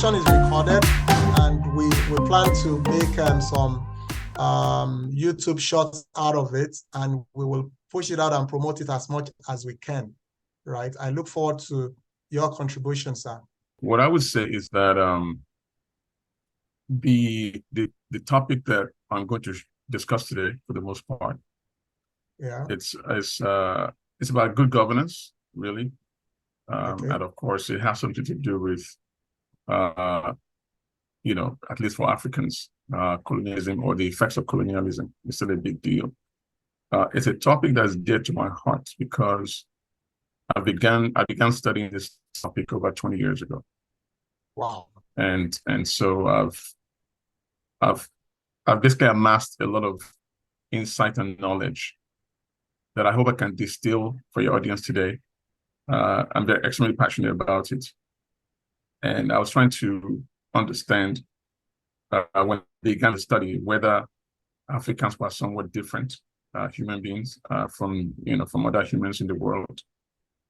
session is recorded, and we plan to make some YouTube shots out of it, and we will push it out and promote it as much as we can, right? I look forward to your contribution, sir. What I would say is that the topic that I'm going to discuss today, for the most part, it's about good governance, really, and of course it has something to do with, you know, at least for Africans, colonialism or the effects of colonialism. It's still a big deal. It's a topic that's dear to my heart because I began studying this topic over 20 years ago. Wow. And so I've basically amassed a lot of insight and knowledge that I hope I can distill for your audience today. I'm very extremely passionate about it. And I was trying to understand when I began to study whether Africans were somewhat different human beings from other humans in the world.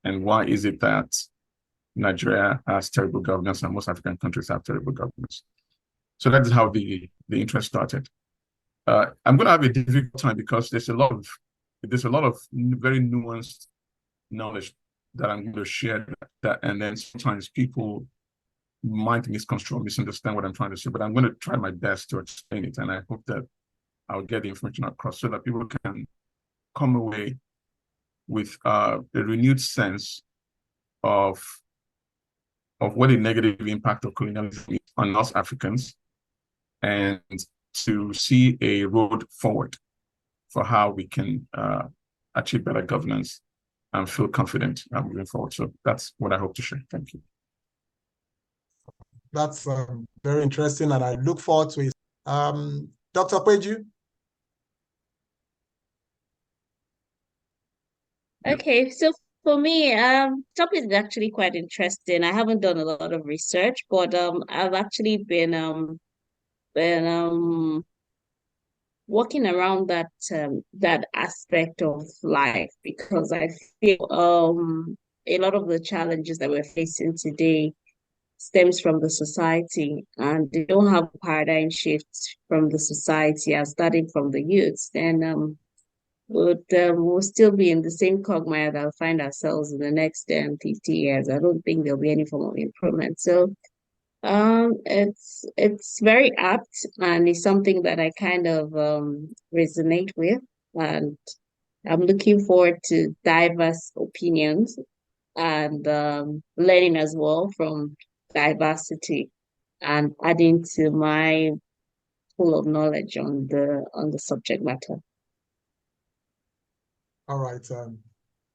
And why is it that Nigeria has terrible governance and most African countries have terrible governance? So that is how the interest started. I'm going to have a difficult time because there's a lot of very nuanced knowledge that I'm going to share and then sometimes people might misconstrue or misunderstand what I'm trying to say, but I'm going to try my best to explain it, and I hope that I'll get the information across so that people can come away with a renewed sense of what the negative impact of colonialism is on us Africans, and to see a road forward for how we can achieve better governance and feel confident moving forward. So that's what I hope to share. Thank you. That's very interesting, and I look forward to it. Dr. Peju? Okay, so for me, topic is actually quite interesting. I haven't done a lot of research, but I've actually been working around that aspect of life, because I feel a lot of the challenges that we're facing today stems from the society, and they don't have a paradigm shift from the society as starting from the youth, then we'll still be in the same quagmire that we'll find ourselves in the next 50 years. I don't think there'll be any form of improvement. So it's very apt, and it's something that I kind of resonate with, and I'm looking forward to diverse opinions and learning as well from diversity and adding to my pool of knowledge on the subject matter. All right.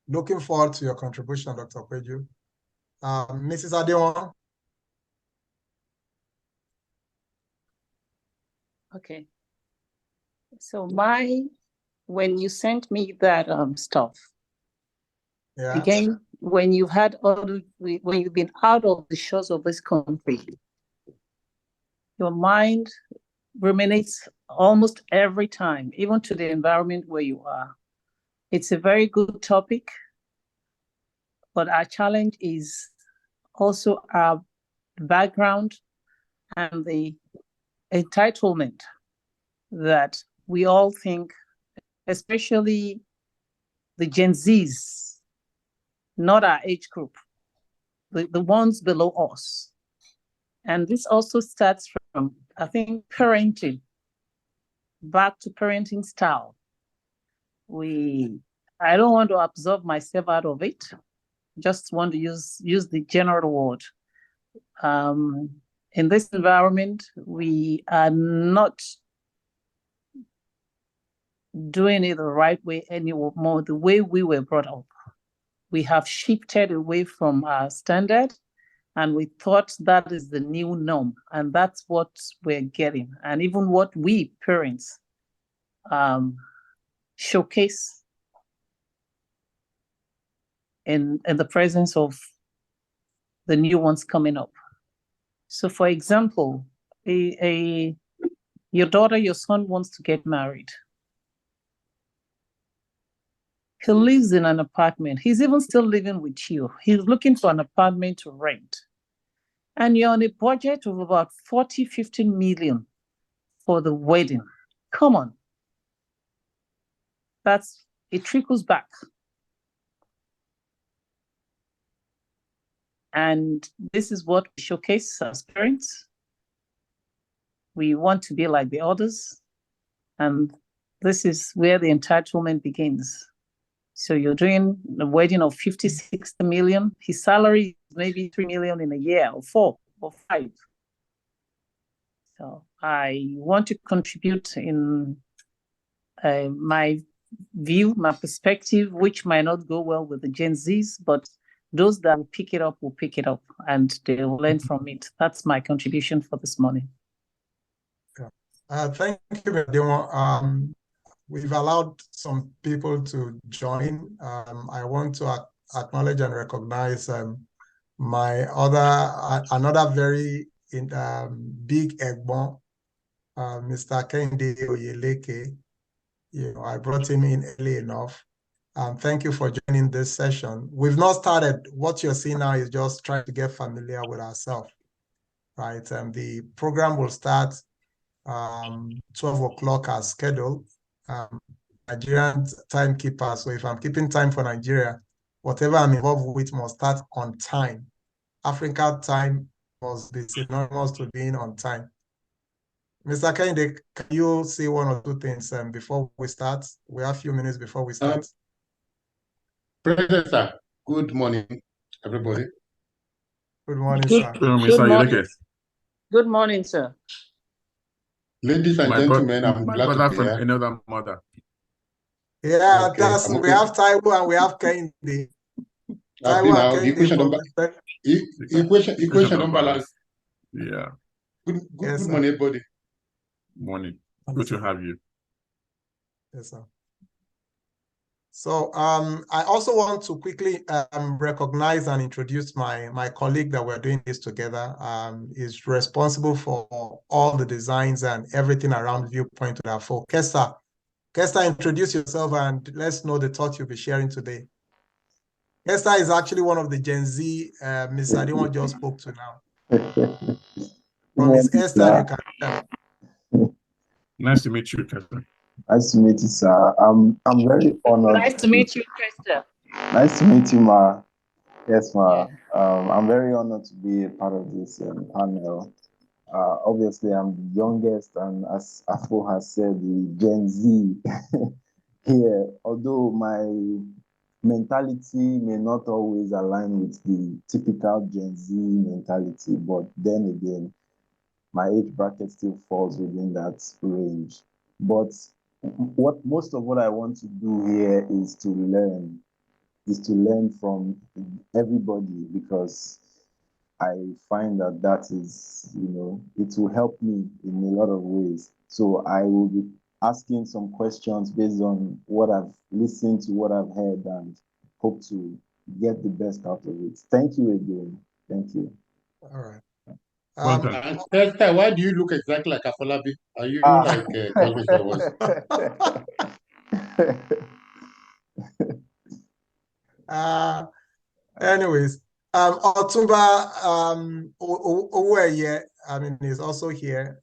Looking forward to your contribution, Dr. Peju. Mrs. Adeon? Okay. So when you sent me that stuff, again, when you've been out of the shores of this country, your mind ruminates almost every time, even to the environment where you are. It's a very good topic, but our challenge is also our background and the entitlement that we all think, especially the Gen Zs, not our age group, the ones below us. And this also starts from, I think, parenting, back to parenting style. I don't want to absorb myself out of it, just want to use the general word. In this environment, we are not doing it the right way anymore, the way we were brought up. We have shifted away from our standard, and we thought that is the new norm, and that's what we're getting. And even what we parents showcase in the presence of the new ones coming up. So for example, your daughter, your son wants to get married. He lives in an apartment. He's even still living with you. He's looking for an apartment to rent. And you're on a budget of about 15 million for the wedding. Come on. It trickles back. And this is what we showcase as parents. We want to be like the others. And this is where the entitlement begins. So you're doing a wedding of 56 million. His salary is maybe 3 million in a year, or 4 or 5. So I want to contribute in my view, my perspective, which might not go well with the Gen Zs, but those that will pick it up, and they will learn from it. That's my contribution for this morning. Thank you, Mademo. We've allowed some people to join. I want to acknowledge and recognize another very big Egbon, Mr. Kende Oyeleke. I brought him in early enough. Thank you for joining this session. We've not started. What you're seeing now is just trying to get familiar with ourselves, right? The program will start 12 o'clock as scheduled. Nigerian timekeeper. So if I'm keeping time for Nigeria, whatever I'm involved with must start on time. African time must be synonymous to being on time. Mr. Kende, can you say one or two things before we start? We have a few minutes before we start. President, sir. Good morning, everybody. Good morning, sir. Good morning. Good morning, sir. Ladies and gentlemen, I'm glad to be from here. Another mother. Yeah, Okay, we have Taiwo and we have Kende. Now, the equation don't balance. Yeah. Good Yes, morning, everybody. Morning. Good to have you. Yes, sir. So I also want to quickly recognize and introduce my colleague that we're doing this together. Is responsible for all the designs and everything around Viewpoint-With-AFO. Kesta, introduce yourself and let's know the thought you'll be sharing today. Kesta is actually one of the Gen Z Ms. Adewon just spoke to now. From his hairstyle, you can tell. Nice to meet you, Kesta. Nice to meet you, sir. I'm very honored. Nice to meet you, Kesta. Nice to meet you, Ma. Yes, Ma. Yeah. I'm very honored to be a part of this panel. Obviously, I'm the youngest, and as Afo has said, the Gen Z here. Although my mentality may not always align with the typical Gen Z mentality, but then again, my age bracket still falls within that range. But most of what I want to do here is to learn from everybody, because I find that is, it will help me in a lot of ways. So I will be asking some questions based on what I've listened to, what I've heard, and hope to get the best out of it. Thank you again. Thank you. All right. Kesta, why do you look exactly like Afolabi? Are you like classmates of us? Anyways, Otumba Oweye, is also here.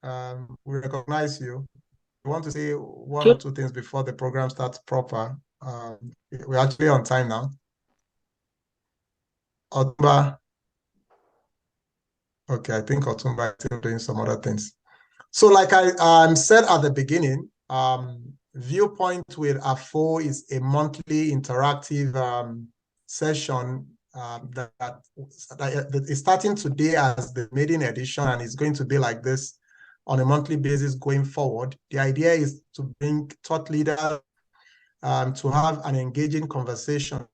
We recognize you. We want to say one or two things before the program starts proper. We're actually on time now. Otumba. Okay, I think Otumba is still doing some other things. So like I said at the beginning, Viewpoint-With-AFO is a monthly interactive session that is starting today as the maiden edition, and it's going to be like this on a monthly basis going forward. The idea is to bring thought leaders to have an engaging conversation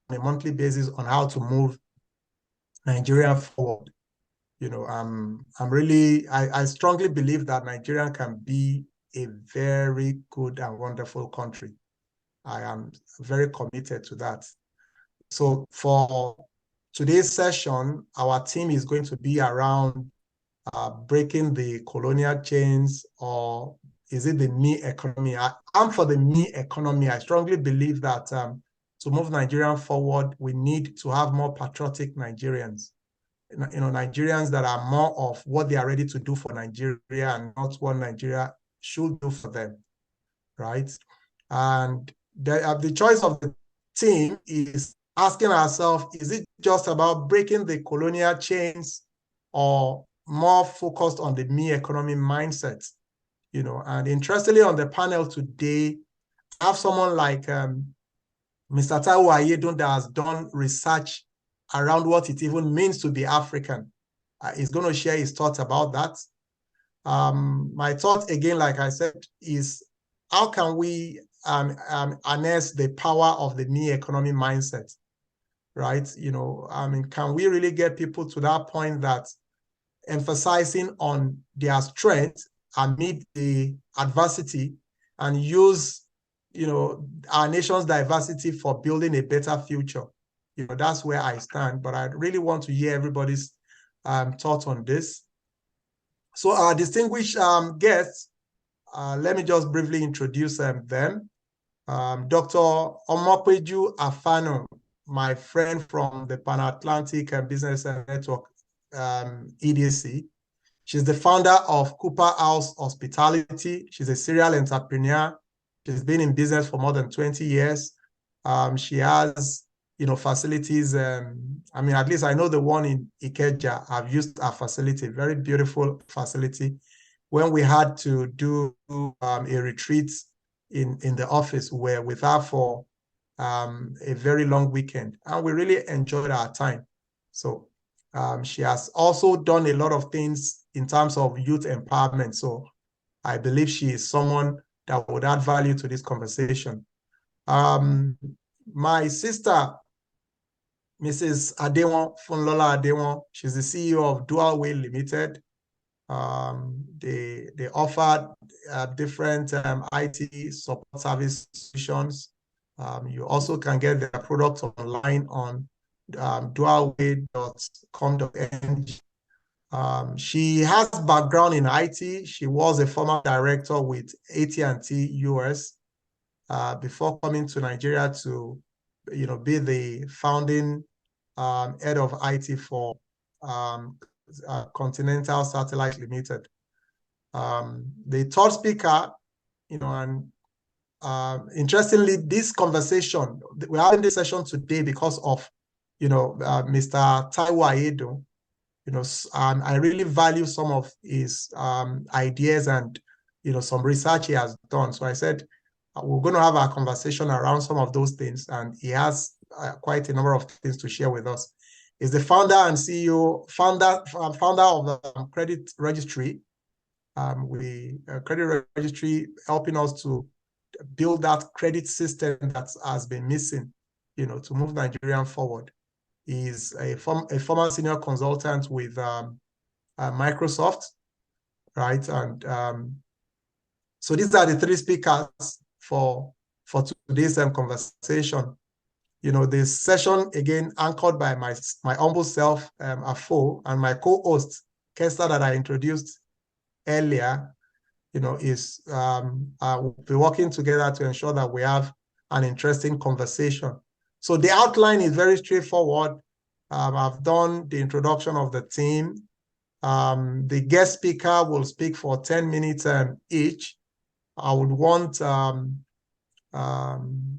on a monthly basis on how to move Nigeria forward. I strongly believe that Nigeria can be a very good and wonderful country. I am very committed to that. So for today's session, our team is going to be around breaking the colonial chains, or is it the me economy? I'm for the me economy. I strongly believe that to move Nigeria forward, we need to have more patriotic Nigerians. Nigerians that are more of what they are ready to do for Nigeria and not what Nigeria should do for them, right? And the choice of the team is asking ourselves, is it just about breaking the colonial chains or more focused on the me economy mindset? And interestingly, on the panel today, I have someone like Mr. Taiwo Ayedun that has done research around what it even means to be African. He's going to share his thoughts about that. My thought, again, like I said, is how can we harness the power of the me economy mindset, right? Can we really get people to that point that emphasizing on their strength amid the adversity and use our nation's diversity for building a better future? That's where I stand, but I really want to hear everybody's thoughts on this. So our distinguished guests, let me just briefly introduce them. Dr. Omopeju Afano, my friend from the Pan-Atlantic Business Network, EDC. She's the founder of Cooper House Hospitality. She's a serial entrepreneur. She's been in business for more than 20 years. She has, facilities. At least I know the one in Ikeja. I've used her facility, very beautiful facility. When we had to do a retreat in the office, we were with her for a very long weekend, and we really enjoyed our time. So she has also done a lot of things in terms of youth empowerment. So I believe she is someone that would add value to this conversation. My sister, Mrs. Adewon Funlola Adewon, she's the CEO of Dual Way Limited. They offer different IT support service solutions. You also can get their products online on dualway.com.ng. She has background in IT. She was a former director with AT&T US before coming to Nigeria to, be the founding head of IT for Continental Satellite Limited. The third speaker, interestingly, this conversation, we're having this session today because of, Mr. Taiwo Ayedun. I really value some of his ideas and, some research he has done. So I said, we're going to have a conversation around some of those things, and he has quite a number of things to share with us. He's the founder and CEO, founder of Credit Registry. Credit Registry helping us to build that credit system that has been missing, to move Nigeria forward. He's a former senior consultant with Microsoft, right? And so these are the three speakers for today's conversation. This session, again, anchored by my humble self, AFO, and my co-host, Kester, that I introduced earlier, is we'll be working together to ensure that we have an interesting conversation. So the outline is very straightforward. I've done the introduction of the team. The guest speaker will speak for 10 minutes each. I would want Mr.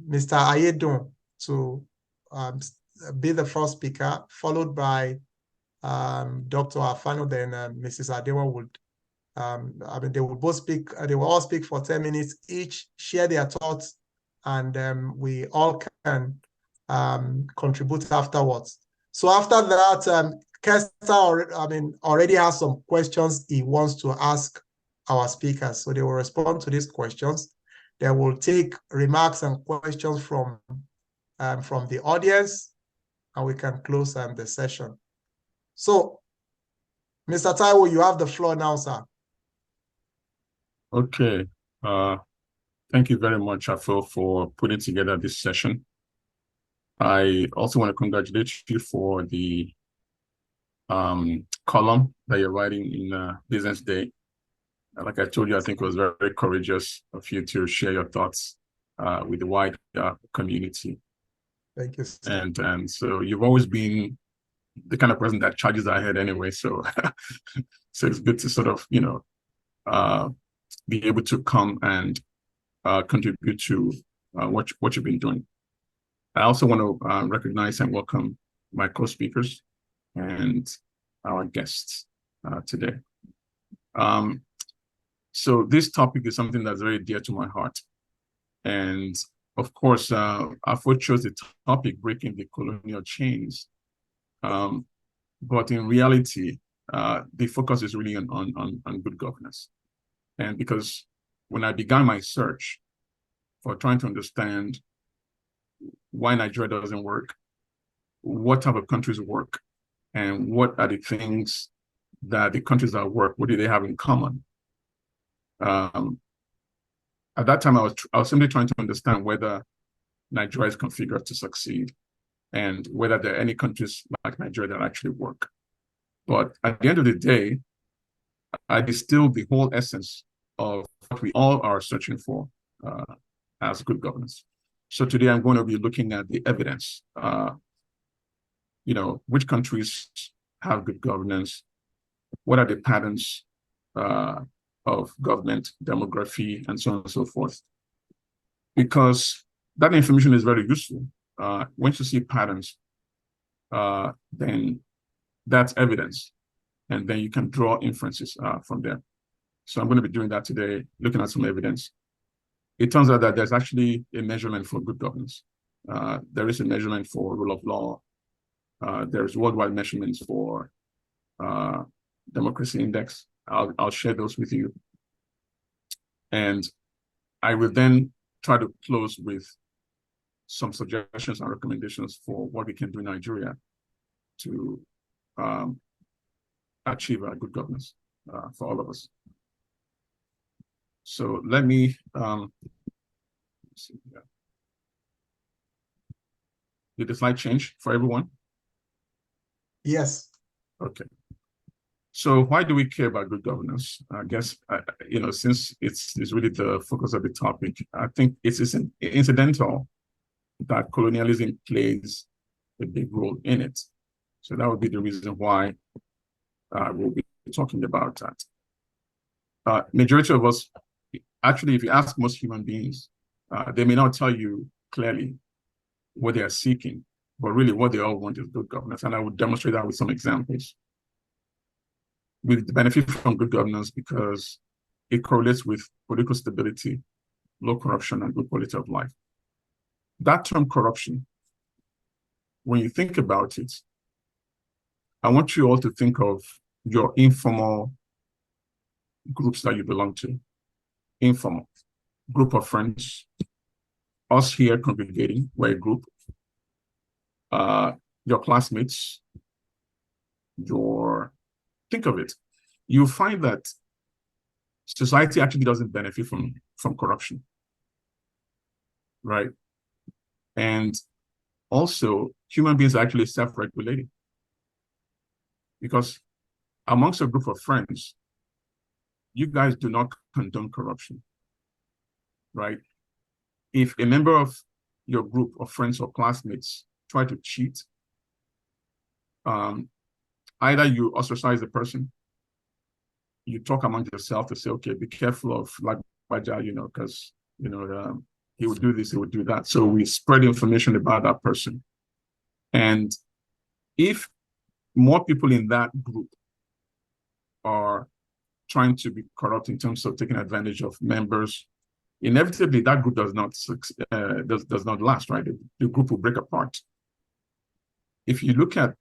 Ayedun to be the first speaker, followed by Dr. Afano, then Mrs. Adewa would they will both speak. They will all speak for 10 minutes each, share their thoughts, and we all can contribute afterwards. So after that, Kester already has some questions he wants to ask our speakers. So they will respond to these questions. They will take remarks and questions from the audience, and we can close the session. So, Mr. Taiwo, you have the floor now, sir. Okay. Thank you very much, AFO, for putting together this session. I also want to congratulate you for the column that you're writing in Business Day. Like I told you, I think it was very, very courageous of you to share your thoughts with the wide community. Thank you, sir. And so you've always been the kind of person that charges ahead anyway. So, so it's good to sort of, be able to come and contribute to what you've been doing. I also want to recognize and welcome my co-speakers and our guests today. So this topic is something that's very dear to my heart. And of course, AFO chose the topic, breaking the colonial chains. But in reality, the focus is really on good governance. And because when I began my search for trying to understand why Nigeria doesn't work, what type of countries work, and what are the things that the countries that work, what do they have in common? At that time, I was simply trying to understand whether Nigeria is configured to succeed and whether there are any countries like Nigeria that actually work. But at the end of the day, I distilled the whole essence of what we all are searching for as good governance. So today I'm going to be looking at the evidence. Which countries have good governance? What are the patterns of government, demography, and so on and so forth? Because that information is very useful. Once you see patterns, then that's evidence. And then you can draw inferences from there. So I'm going to be doing that today, looking at some evidence. It turns out that there's actually a measurement for good governance. There is a measurement for rule of law. There's worldwide measurements for democracy index. I'll share those with you. And I will then try to close with some suggestions and recommendations for what we can do in Nigeria to achieve a good governance for all of us. So let me see here. Did the slide change for everyone? Yes. Okay. So why do we care about good governance? I guess, since it's really the focus of the topic, I think it's incidental that colonialism plays a big role in it. So that would be the reason why we'll be talking about that. Majority of us, actually, if you ask most human beings, they may not tell you clearly what they are seeking, but really what they all want is good governance. And I would demonstrate that with some examples. We benefit from good governance because it correlates with political stability, low corruption, and good quality of life. That term corruption, when you think about it, I want you all to think of your informal groups that you belong to. Informal group of friends, us here congregating, we're a group, your classmates, think of it. You find that society actually doesn't benefit from corruption, right? And also, human beings are actually self-regulating, because amongst a group of friends, you guys do not condone corruption, right? If a member of your group of friends or classmates try to cheat, either you ostracize the person, you talk among yourself to say, okay, be careful of like Baja, because he would do this, he would do that. So we spread information about that person. And if more people in that group are trying to be corrupt in terms of taking advantage of members, inevitably that group does not last, right? The group will break apart. If you look at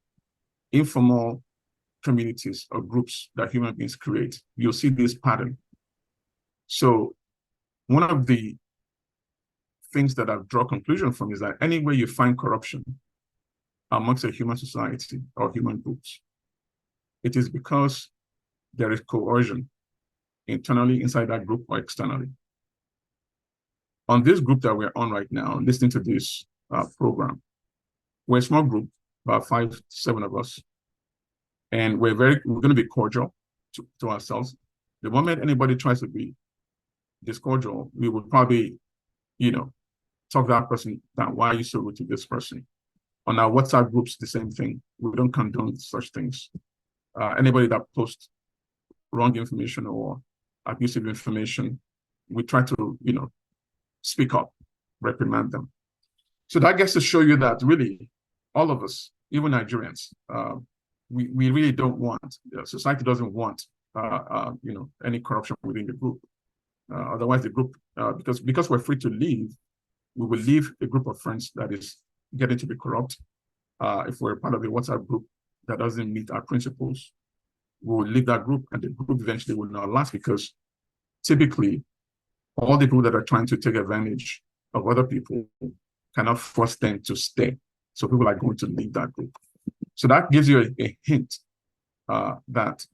informal communities or groups that human beings create, you'll see this pattern. So one of the things that I've drawn conclusion from is that anywhere you find corruption amongst a human society or human groups, it is because there is coercion internally inside that group or externally. On this group that we're on right now, listening to this program, we're a small group, about 5, 7 of us, and we're going to be cordial to ourselves. The moment anybody tries to be discordial, we would probably, talk that person down. Why are you so rude to this person? On our WhatsApp groups, the same thing. We don't condone such things. Anybody that posts wrong information or abusive information, we try to, speak up, reprimand them. So that gets to show you that really, all of us, even Nigerians, we really don't want, society doesn't want, any corruption within the group. Otherwise, the group, because we're free to leave, we will leave a group of friends that is getting to be corrupt. If we're part of a WhatsApp group that doesn't meet our principles, we will leave that group, and the group eventually will not last, because typically all the people that are trying to take advantage of other people cannot force them to stay. So people are going to leave that group. So that gives you a hint that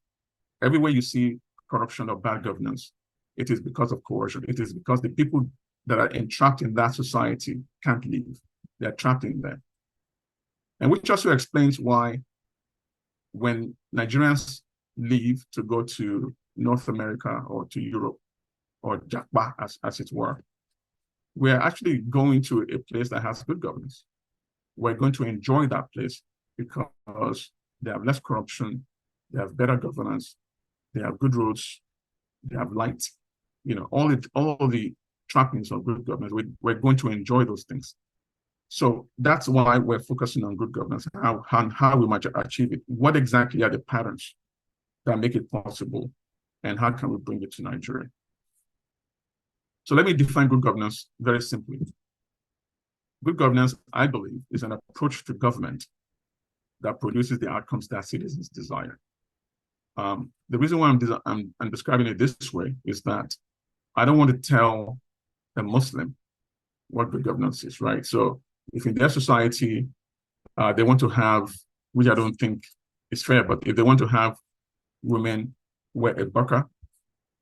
everywhere you see corruption or bad governance, it is because of coercion. It is because the people that are entrapped in that society can't leave. They're trapped in there. And which also explains why when Nigerians leave to go to North America or to Europe, or Jakba, as it were, we're actually going to a place that has good governance. We're going to enjoy that place because they have less corruption, they have better governance, they have good roads, they have light, all the trappings of good governance. We're going to enjoy those things. So that's why we're focusing on good governance, how we might achieve it. What exactly are the patterns that make it possible, and how can we bring it to Nigeria? So let me define good governance very simply. Good governance, I believe, is an approach to government that produces the outcomes that citizens desire. The reason why I'm describing it this way is that I don't want to tell a Muslim what good governance is, right? So if in their society, they want to have, which I don't think is fair, but if they want to have women wear a burqa,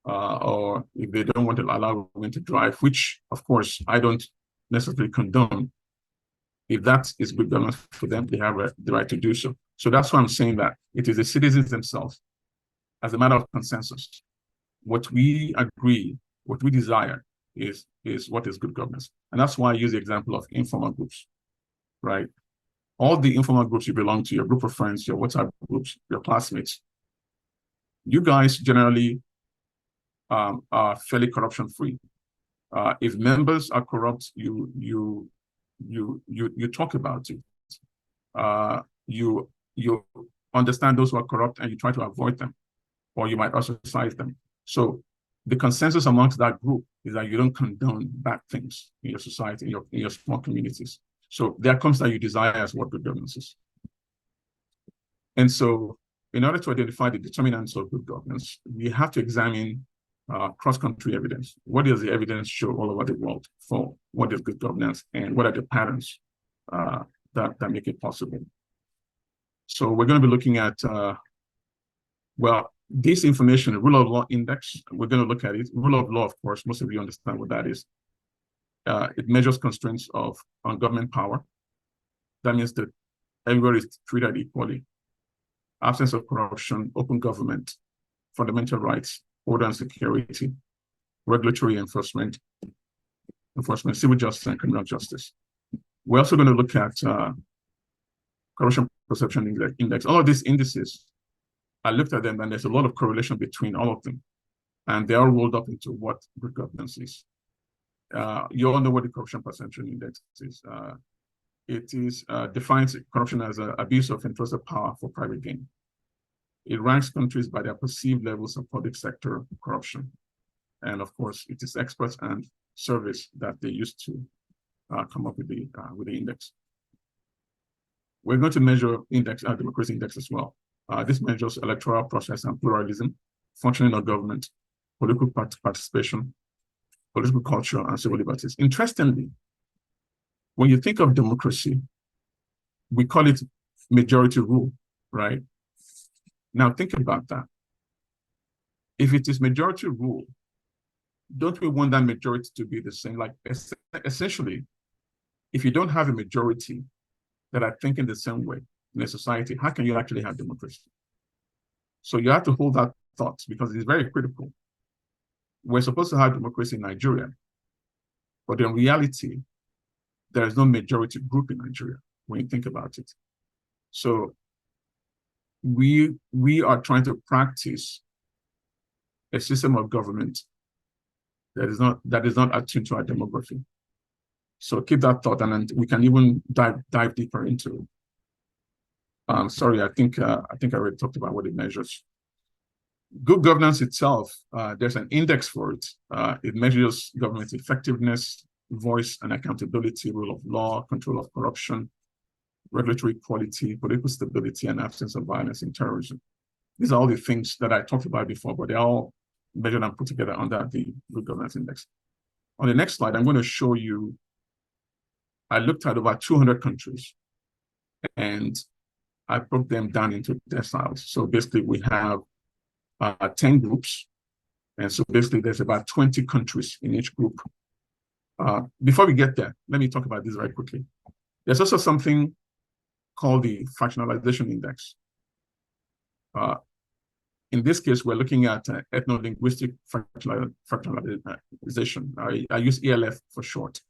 or if they don't want to allow women to drive, which of course I don't necessarily condone, if that is good governance for them, they have the right to do so. So that's why I'm saying that it is the citizens themselves, as a matter of consensus, what we agree, what we desire is what is good governance. And that's why I use the example of informal groups, right? All the informal groups you belong to, your group of friends, your WhatsApp groups, your classmates, you guys generally are fairly corruption-free. If members are corrupt, you talk about it. You understand those who are corrupt and you try to avoid them, or you might ostracize them. So the consensus amongst that group is that you don't condone bad things in your society, in your small communities. So there comes that you desire as what good governance is. And so in order to identify the determinants of good governance, we have to examine cross-country evidence. What does the evidence show all over the world for what is good governance, and what are the patterns that make it possible? So we're going to be looking at, this information, rule of law index, we're going to look at it. Rule of law, of course, most of you understand what that is. It measures constraints on government power. That means that everybody is treated equally. Absence of corruption, open government, fundamental rights, order and security, regulatory enforcement, civil justice, and criminal justice. We're also going to look at corruption perception index. All of these indices, I looked at them, and there's a lot of correlation between all of them, and they all rolled up into what good governance is. You all know what the corruption perception index is. It defines corruption as an abuse of entrusted power for private gain. It ranks countries by their perceived levels of public sector corruption. And of course, it is experts and surveys that they use to come up with the index. We're going to measure democracy index as well. This measures electoral process and pluralism, functioning of government, political participation, political culture, and civil liberties. Interestingly, when you think of democracy, we call it majority rule, right? Now think about that. If it is majority rule, don't we want that majority to be the same? Like essentially, if you don't have a majority that are thinking the same way in a society, how can you actually have democracy? So you have to hold that thought, because it's very critical. We're supposed to have democracy in Nigeria, but in reality, there is no majority group in Nigeria. when you think about it. So we are trying to practice a system of government that is not attuned to our demography. So keep that thought, and then we can even dive deeper into it. Sorry, I think I already talked about what it measures. Good governance itself, there's an index for it. It measures government effectiveness, voice and accountability, rule of law, control of corruption, regulatory quality, political stability, and absence of violence and terrorism. These are all the things that I talked about before, but they're all measured and put together under the Good Governance Index. On the next slide, I'm going to show you, I looked at about 200 countries, and I broke them down into deciles. So basically, we have 10 groups, and so basically, there's about 20 countries in each group. Before we get there, let me talk about this very quickly. There's also something called the fractionalization index. In this case, we're looking at ethno-linguistic fractionalization. I use ELF for short.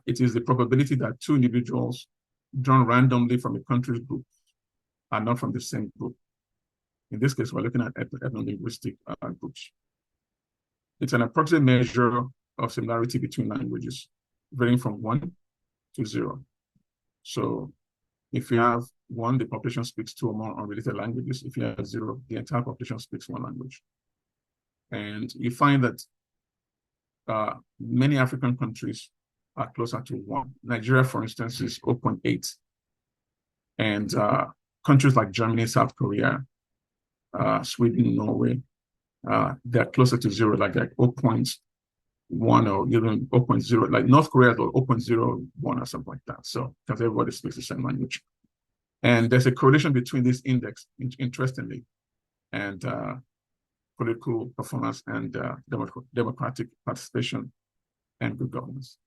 It is the probability that two individuals drawn randomly from a country's group are not from the same group. In this case, we're looking at ethno-linguistic groups. It's an approximate measure of similarity between languages, varying from 1 to 0. So if you have 1, the population speaks 2 or more unrelated languages. If you have 0, the entire population speaks 1 language. And you find that many African countries are closer to 1. Nigeria, for instance, is 0.8. And countries like Germany, South Korea, Sweden, Norway, they're closer to 0, like 0.1 or even 0.0, like North Korea is 0.01 or something like that. So because everybody speaks the same language. And there's a correlation between this index, interestingly, and political performance and democratic participation and good governance.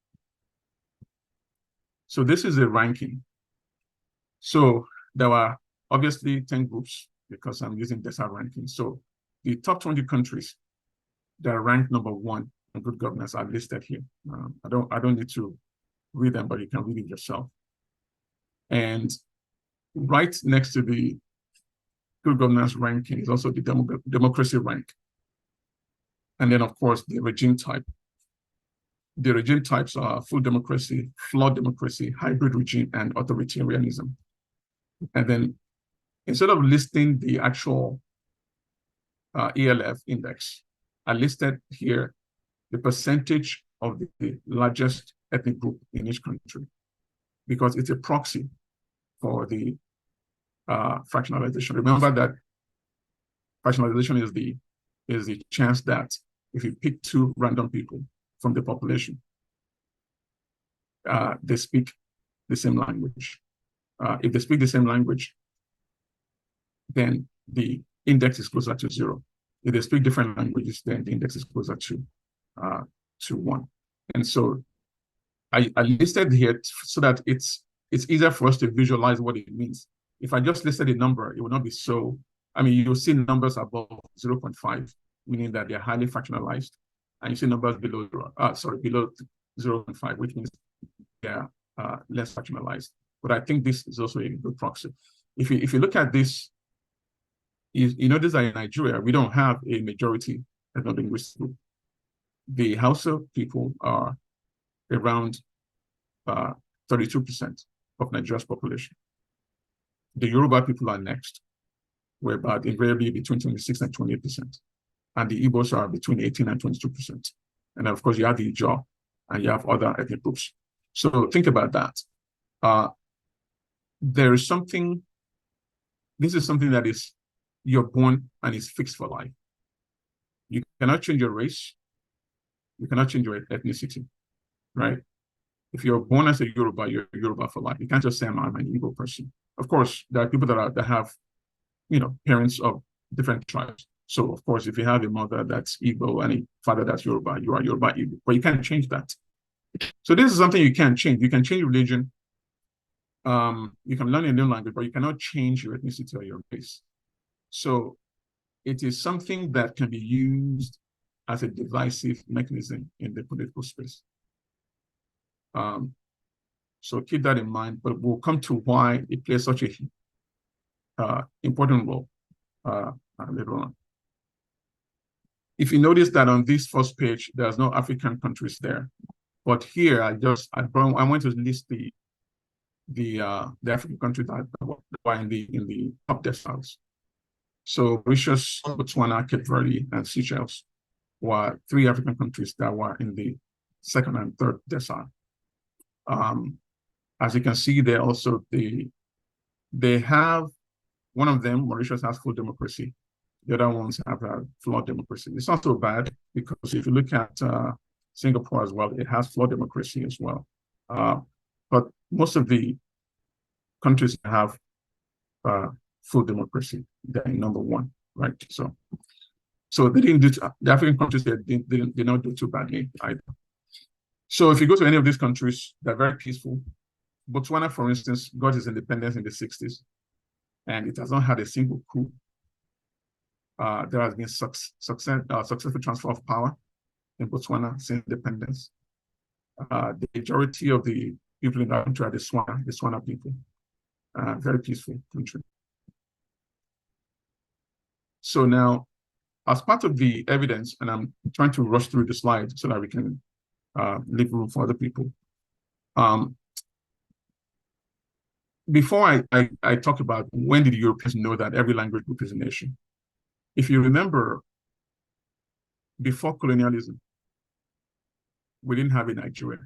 So this is a ranking. So there were obviously 10 groups because I'm using decile ranking. So the top 20 countries that are ranked number 1 in good governance are listed here. I don't need to read them, but you can read it yourself. And right next to the good governance ranking is also the democracy rank. And then, of course, the regime type. The regime types are full democracy, flawed democracy, hybrid regime, and authoritarianism. And then instead of listing the actual ELF index, I listed here the percentage of the largest ethnic group in each country, because it's a proxy for the fractionalization. Remember that fractionalization is the chance that if you pick 2 random people from the population, they speak the same language. If they speak the same language, then the index is closer to 0. If they speak different languages, then the index is closer to 1. And so I listed here so that it's easier for us to visualize what it means. If I just listed a number, it would not be so. I mean, you'll see numbers above 0.5, meaning that they're highly fractionalized, and you see numbers below 0.5, which means they're less fractionalized. But I think this is also a good proxy. If you look at this, you notice that in Nigeria, we don't have a majority ethno-linguistic group. The Hausa people are around 32% of Nigeria's population. The Yoruba people are next. We're about invariably between 26 and 28%. And the Igbos are between 18 and 22%. And of course, you have the Ijaw and you have other ethnic groups. So think about that. There is something, this is something that is, you're born and is fixed for life. You cannot change your race. You cannot change your ethnicity, right? If you're born as a Yoruba, you're Yoruba for life. You can't just say I'm an Igbo person. Of course, there are people that have, parents of different tribes. So of course, if you have a mother that's Igbo and a father that's Yoruba, you are Yoruba Igbo. But you can't change that. So this is something you can't change. You can change religion. You can learn a new language, but you cannot change your ethnicity or your race. So it is something that can be used as a divisive mechanism in the political space. So keep that in mind, but we'll come to why it plays such a important role later on. If you notice that on this first page, there's no African countries there, but here I went to list the African countries that were in the top deciles. So Mauritius, Botswana, Cape Verde, and Seychelles were 3 African countries that were in the 2nd and 3rd decile. As you can see, they have, one of them, Mauritius, has full democracy. The other ones have a flawed democracy. It's not so bad, because if you look at Singapore as well, it has flawed democracy as well. But most of the countries have full democracy. They're number 1, right? So they didn't do the African countries. They did not do too badly either. So if you go to any of these countries, they're very peaceful. Botswana, for instance, got its independence in the 60s, and it has not had a single coup. There has been successful transfer of power in Botswana since independence. The majority of the people in that country are the Swana people. Very peaceful country. So now, as part of the evidence, and I'm trying to rush through the slides so that we can leave room for other people. Before I talk about when did the Europeans know that every language group is a nation, if you remember, before colonialism, we didn't have a Nigeria.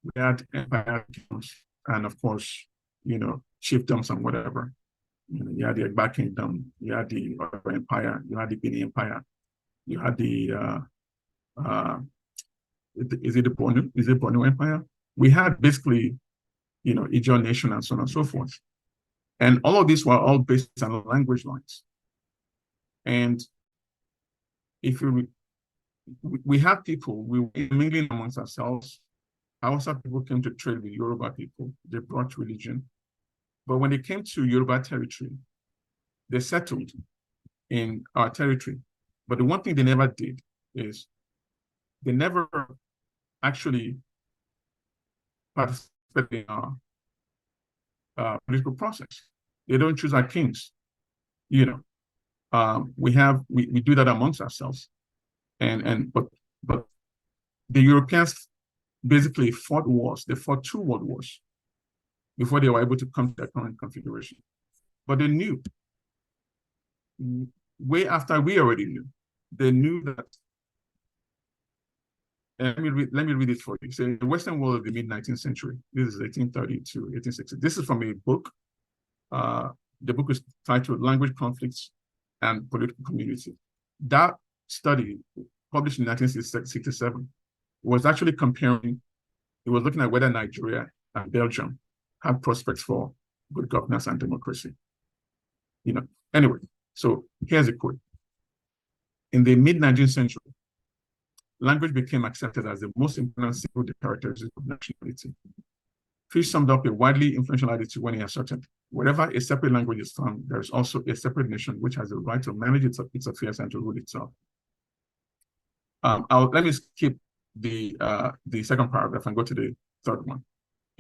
We had empire kingdoms, and of course, chiefdoms and whatever. You had the Egba Kingdom, you had the Oyo Empire, you had the Benin Empire, you had the is it Borno Empire? We had basically, Ijaw Nation and so on and so forth. And all of these were all based on language lines. And if we had people, we were mingling amongst ourselves. Hausa people came to trade with Yoruba people. They brought religion. But when they came to Yoruba territory, they settled in our territory. But the one thing they never did is they never actually participated in our political process. They don't choose our kings. We do that amongst ourselves. But the Europeans basically fought wars. They fought 2 world wars before they were able to come to their current configuration. But they knew, way after we already knew, they knew that, and let me read it for you. So in the Western world of the mid-19th century, this is 1830 to 1860. This is from a book. The book is titled Language Conflicts and Political Community. That study, published in 1967, was actually comparing, it was looking at whether Nigeria and Belgium had prospects for good governance and democracy. Anyway, so here's a quote. In the mid-19th century, language became accepted as the most important single characteristic of nationality. Fish summed up a widely influential attitude when he asserted, wherever a separate language is found, there is also a separate nation which has the right to manage its affairs and to rule itself. Let me skip the second paragraph and go to the third one.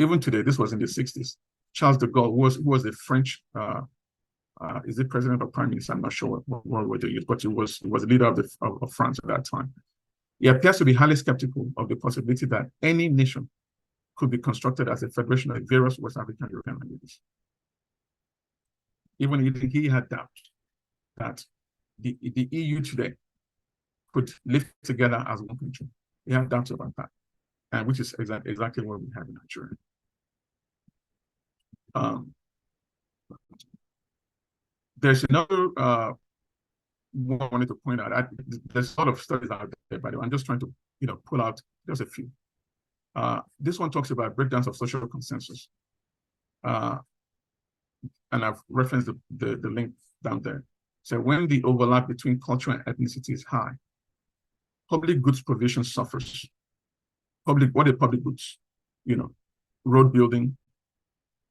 Even today, this was in the 60s. Charles de Gaulle, who was the French, is it president or prime minister? I'm not sure what word they used, but he was the leader of France at that time. He appears to be highly skeptical of the possibility that any nation could be constructed as a federation of various West African European languages. Even he had doubt that the EU today could live together as one country. He had doubts about that, and which is exactly what we have in Nigeria. There's another one I wanted to point out. There's a lot of studies out there, by the way. I'm just trying to pull out just a few. This one talks about breakdowns of social consensus. And I've referenced the link down there. So when the overlap between culture and ethnicity is high, public goods provision suffers. What are public goods? Road building,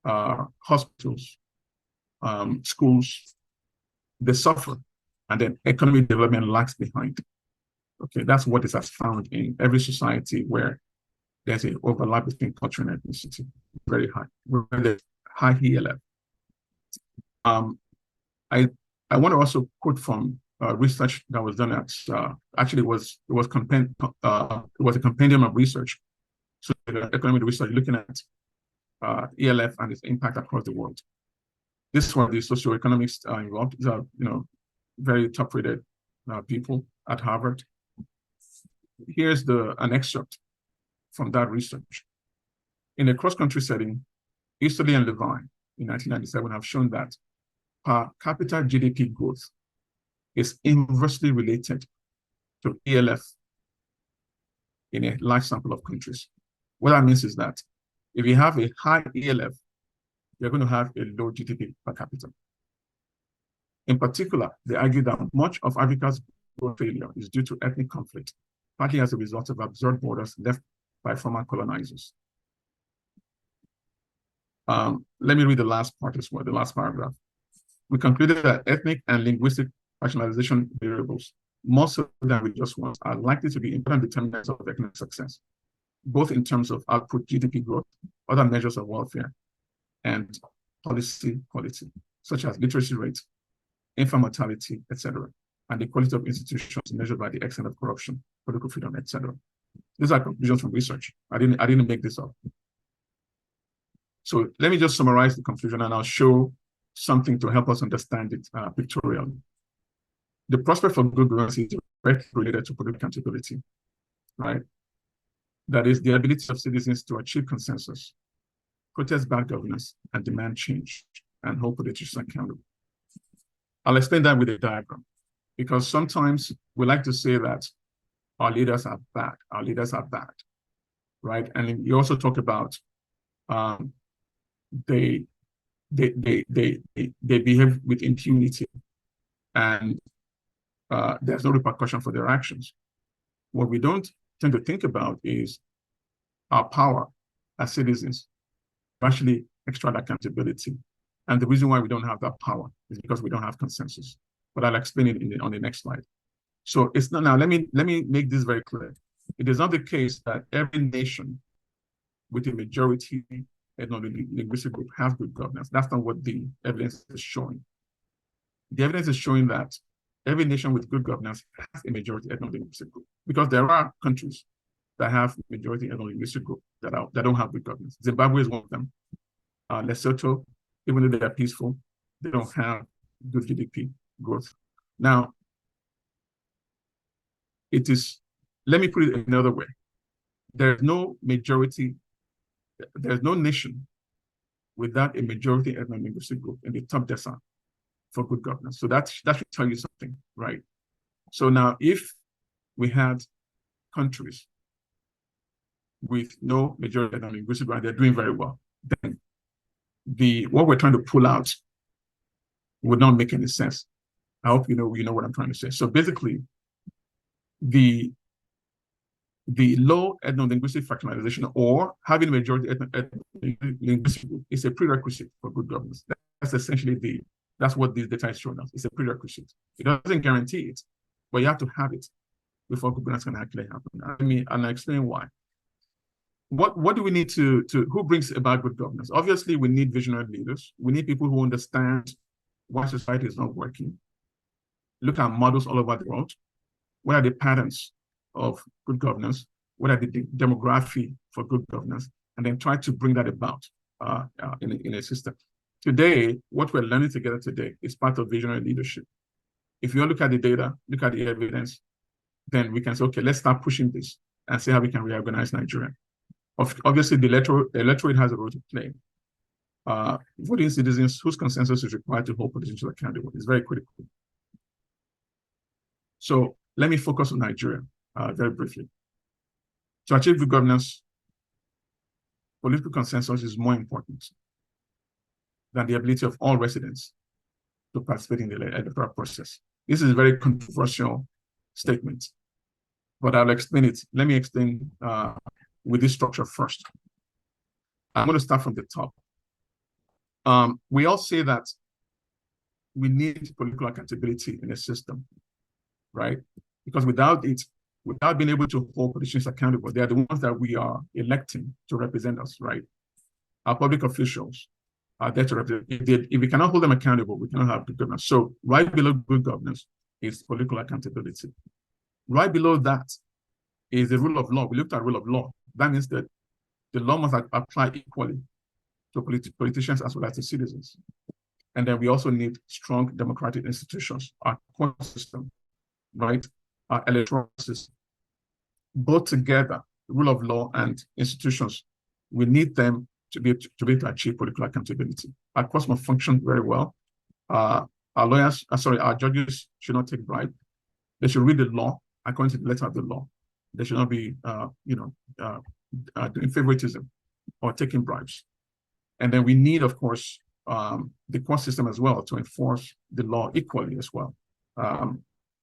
hospitals, schools, they suffer. And then economic development lags behind. Okay, that's what is as found in every society where there's an overlap between culture and ethnicity, very high. Where there's high ELF. I want to also quote from research that was done at actually it was a compendium of research, so economic research looking at ELF and its impact across the world. This one, the socioeconomics involved. These are very top-rated people at Harvard. Here's an excerpt from that research. In a cross-country setting, Easterly and Levine in 1997 have shown that per capita GDP growth is inversely related to ELF in a large sample of countries. What that means is that if you have a high ELF, you're going to have a low GDP per capita. In particular, they argue that much of Africa's growth failure is due to ethnic conflict, partly as a result of absurd borders left by former colonizers. Let me read the last part as well, the last paragraph. We concluded that ethnic and linguistic rationalization variables, more so than religious ones, are likely to be important determinants of economic success, both in terms of output GDP growth, other measures of welfare, and policy quality, such as literacy rate, infant mortality, etc., and the quality of institutions measured by the extent of corruption, political freedom, etc. These are conclusions from research. I didn't make this up. So let me just summarize the conclusion, and I'll show something to help us understand it pictorially. The prospect for good governance is directly related to political accountability, right? That is the ability of citizens to achieve consensus, protest bad governance, and demand change, and hold politicians accountable. I'll explain that with a diagram, because sometimes we like to say that our leaders are bad, right? And you also talk about they behave with impunity, and there's no repercussion for their actions. What we don't tend to think about is our power as citizens to actually extract accountability. And the reason why we don't have that power is because we don't have consensus. But I'll explain it on the next slide. So it's not, now let me make this very clear. It is not the case that every nation with a majority ethno-linguistic group has good governance. That's not what the evidence is showing. The evidence is showing that every nation with good governance has a majority ethno-linguistic group, because there are countries that have majority ethno-linguistic group that don't have good governance. Zimbabwe is one of them. Lesotho, even though they are peaceful, they don't have good GDP growth. Now, let me put it another way. There's no nation without a majority ethno-linguistic group in the top decile for good governance. So that should tell you something, right? So now, if we had countries with no majority ethno-linguistic group and they're doing very well, then what we're trying to pull out would not make any sense. I hope you know what I'm trying to say. So basically, the low ethno-linguistic fractionalization or having a majority ethno-linguistic group is a prerequisite for good governance. That's essentially that's what this data is showing us. It's a prerequisite. It doesn't guarantee it, but you have to have it before good governance can actually happen. And I'll explain why. What do we need to who brings about good governance? Obviously, we need visionary leaders. We need people who understand why society is not working. Look at models all over the world. What are the patterns of good governance? What are the demography for good governance? And then try to bring that about in a system. Today, what we're learning together today is part of visionary leadership. If you look at the data, look at the evidence, then we can say, okay, let's start pushing this and see how we can reorganize Nigeria. Obviously, the electorate has a role to play. Voting citizens whose consensus is required to hold politicians accountable is very critical. So let me focus on Nigeria very briefly. To achieve good governance, political consensus is more important than the ability of all residents to participate in the electoral process. This is a very controversial statement, but I'll explain it. Let me explain with this structure first. I'm going to start from the top. We all say that we need political accountability in a system, right? Because without it, without being able to hold politicians accountable. They are the ones that we are electing to represent us, right? Our public officials are there to represent. If we cannot hold them accountable, we cannot have good governance. So right below good governance is political accountability. Right below that is the rule of law. We looked at rule of law. That means that the law must apply equally to politicians as well as to citizens. And then we also need strong democratic institutions, our court system, right? Our electoral system. Both together, rule of law and institutions, we need them to be able to achieve political accountability. Our courts must function very well. Our judges should not take bribe. They should read the law according to the letter of the law. They should not be, doing favoritism or taking bribes. And then we need, of course, the court system as well to enforce the law equally as well.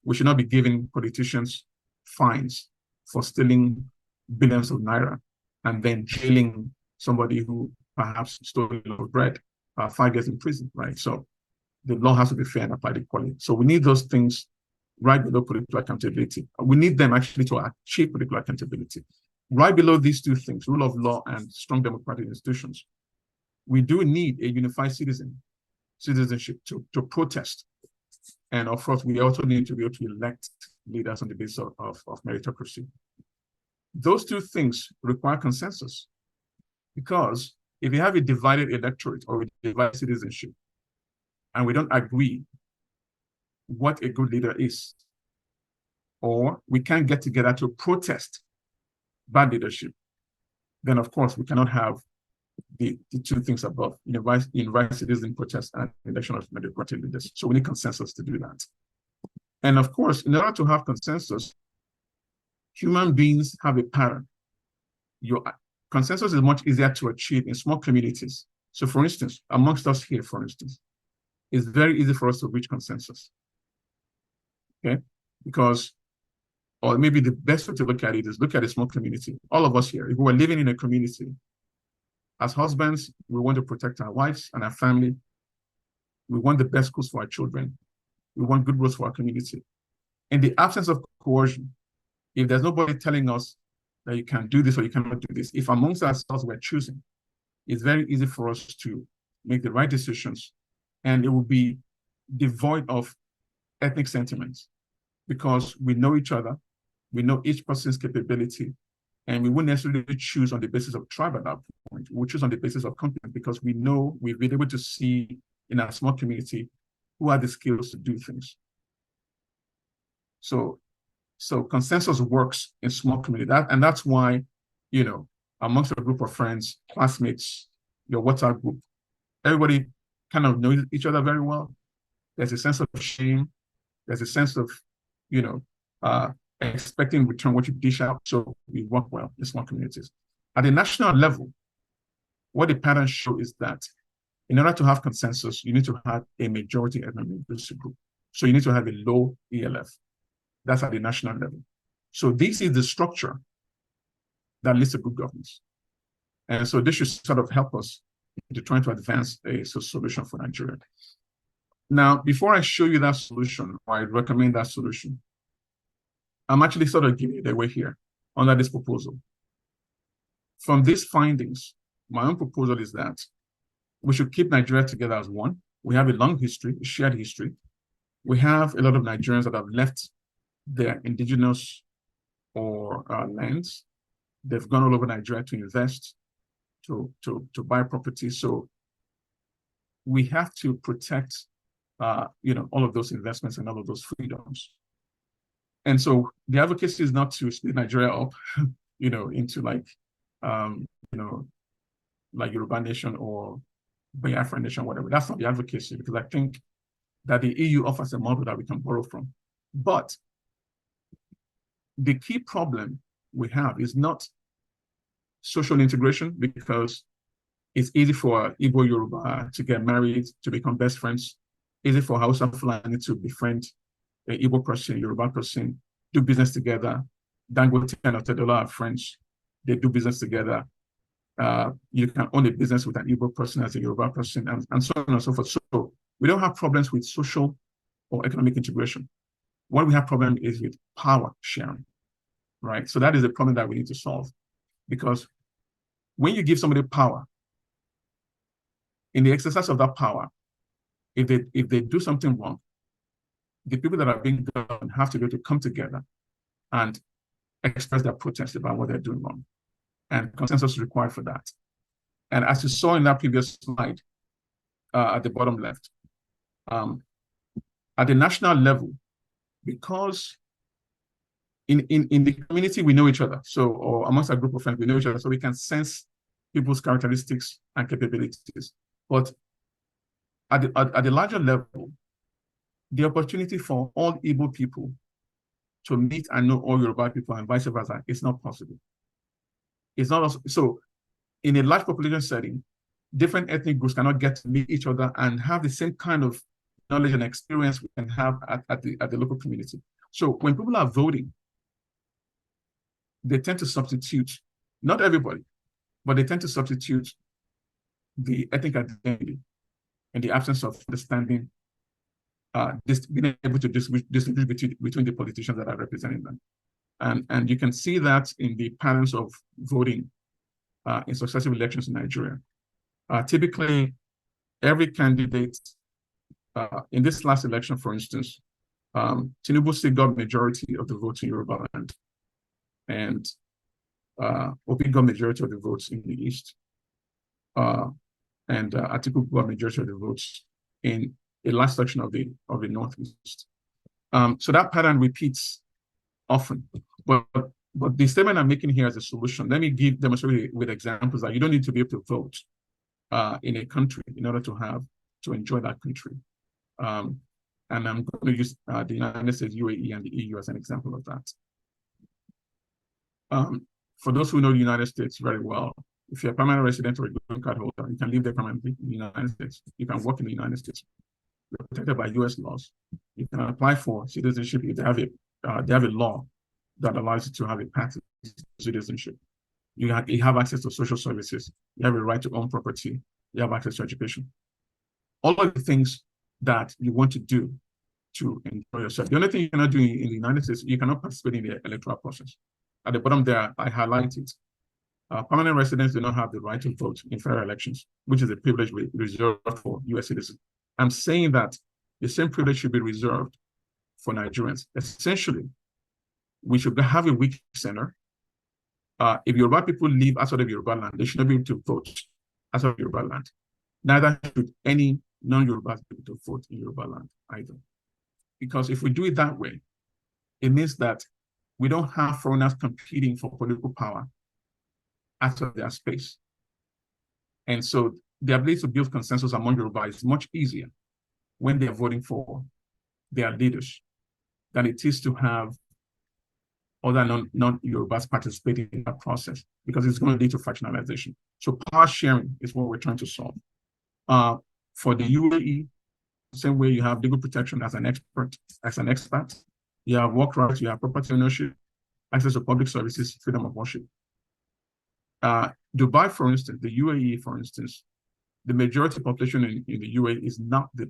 We should not be giving politicians fines for stealing billions of naira and then jailing somebody who perhaps stole a loaf of bread, 5 years in prison, right? So the law has to be fair and applied equally. So we need those things right below political accountability. We need them actually to achieve political accountability. Right below these two things, rule of law and strong democratic institutions, we do need a unified citizenship to protest. And of course, we also need to be able to elect leaders on the basis of meritocracy. Those two things require consensus, because if you have a divided electorate or a divided citizenship, and we don't agree what a good leader is, or we can't get together to protest bad leadership, then of course we cannot have the two things above, unified citizen protest and election of democratic leaders. So we need consensus to do that. And of course, in order to have consensus, human beings have a pattern. Your consensus is much easier to achieve in small communities. So for instance, amongst us here, for instance, it's very easy for us to reach consensus. Okay? Because, or maybe the best way to look at it is look at a small community. All of us here, if we were living in a community, as husbands, we want to protect our wives and our family. We want the best schools for our children. We want good roads for our community. In the absence of coercion, if there's nobody telling us that you can do this or you cannot do this, if amongst ourselves we're choosing, it's very easy for us to make the right decisions, and it will be devoid of ethnic sentiments, because we know each other, we know each person's capability, and we wouldn't necessarily choose on the basis of tribe at that point. We'll choose on the basis of competence, because we know we've been able to see in our small community who have the skills to do things. So consensus works in small community. And that's why, amongst a group of friends, classmates, your WhatsApp group, everybody kind of knows each other very well. There's a sense of shame. There's a sense of, expecting in return what you dish out. So we work well in small communities. At the national level, what the patterns show is that in order to have consensus, you need to have a majority ethnic group. So you need to have a low ELF. That's at the national level. So this is the structure that leads to good governance. And so this should sort of help us into trying to advance a solution for Nigeria. Now, before I show you that solution, or I recommend that solution, I'm actually sort of giving it away here under this proposal. From these findings, my own proposal is that we should keep Nigeria together as one. We have a long history, a shared history. We have a lot of Nigerians that have left their indigenous or lands. They've gone all over Nigeria to invest, to buy property. So we have to protect, all of those investments and all of those freedoms. And so the advocacy is not to split Nigeria up, into like Yoruba Nation or Biafra Nation, whatever. That's not the advocacy, because I think that the EU offers a model that we can borrow from. But the key problem we have is not social integration, because it's easy for Igbo Yoruba to get married, to become best friends. Easy for Hausa Fulani to befriend an Igbo person, Yoruba person, do business together. Dangote and Otedola are friends. They do business together. You can own a business with an Igbo person as a Yoruba person, and so on and so forth. So we don't have problems with social or economic integration. What we have problem is with power sharing. right? So that is the problem that we need to solve, because when you give somebody power, in the exercise of that power, if they do something wrong, the people that are being governed have to be able to come together and express their protest about what they're doing wrong. And consensus is required for that. And as you saw in that previous slide, at the bottom left, at the national level, because in the community, we know each other. So, or amongst a group of friends, we know each other. So we can sense people's characteristics and capabilities. But at the larger level, the opportunity for all Igbo people to meet and know all Yoruba people and vice versa is not possible. It's not also, so in a large population setting, different ethnic groups cannot get to meet each other and have the same kind of knowledge and experience we can have at the local community. So when people are voting, they tend to substitute, not everybody, but they tend to substitute the ethnic identity in the absence of understanding, being able to distinguish between the politicians that are representing them. And you can see that in the patterns of voting in successive elections in Nigeria. Typically, every candidate, in this last election, for instance, Tinubu still got majority of the votes in Yoruba land, and Obi got majority of the votes in the East, and Atiku got majority of the votes in a last section of the Northeast. So that pattern repeats often, but the statement I'm making here as a solution, let me demonstrate with examples that you don't need to be able to vote in a country in order to enjoy that country. And I'm going to use the United States, UAE, and the EU as an example of that. For those who know the United States very well, if you're a permanent resident or a green card holder, you can live there permanently in the United States. You can work in the United States. You're protected by US laws. You can apply for citizenship if they have a law that allows you to have a path to citizenship. You have access to social services. You have a right to own property. You have access to education. All of the things that you want to do to enjoy yourself. The only thing you cannot do in the United States, you cannot participate in the electoral process. At the bottom there, I highlighted permanent residents do not have the right to vote in federal elections, which is a privilege reserved for US citizens. I'm saying that the same privilege should be reserved for Nigerians. Essentially, we should have a weak center. If Yoruba people live outside of Yoruba land, they should not be able to vote outside of Yoruba land. Neither should any non-Yorubas be able to vote in Yoruba land either. Because if we do it that way, it means that we don't have foreigners competing for political power outside of their space. And so the ability to build consensus among Yoruba is much easier when they're voting for their leaders than it is to have other non-Yorubas participating in that process, because it's going to lead to fractionalization. So power sharing is what we're trying to solve. For the UAE, same way you have legal protection as an expat, you have work rights, you have property ownership, access to public services, freedom of worship. Dubai, for instance, the UAE, for instance, the majority population in the UAE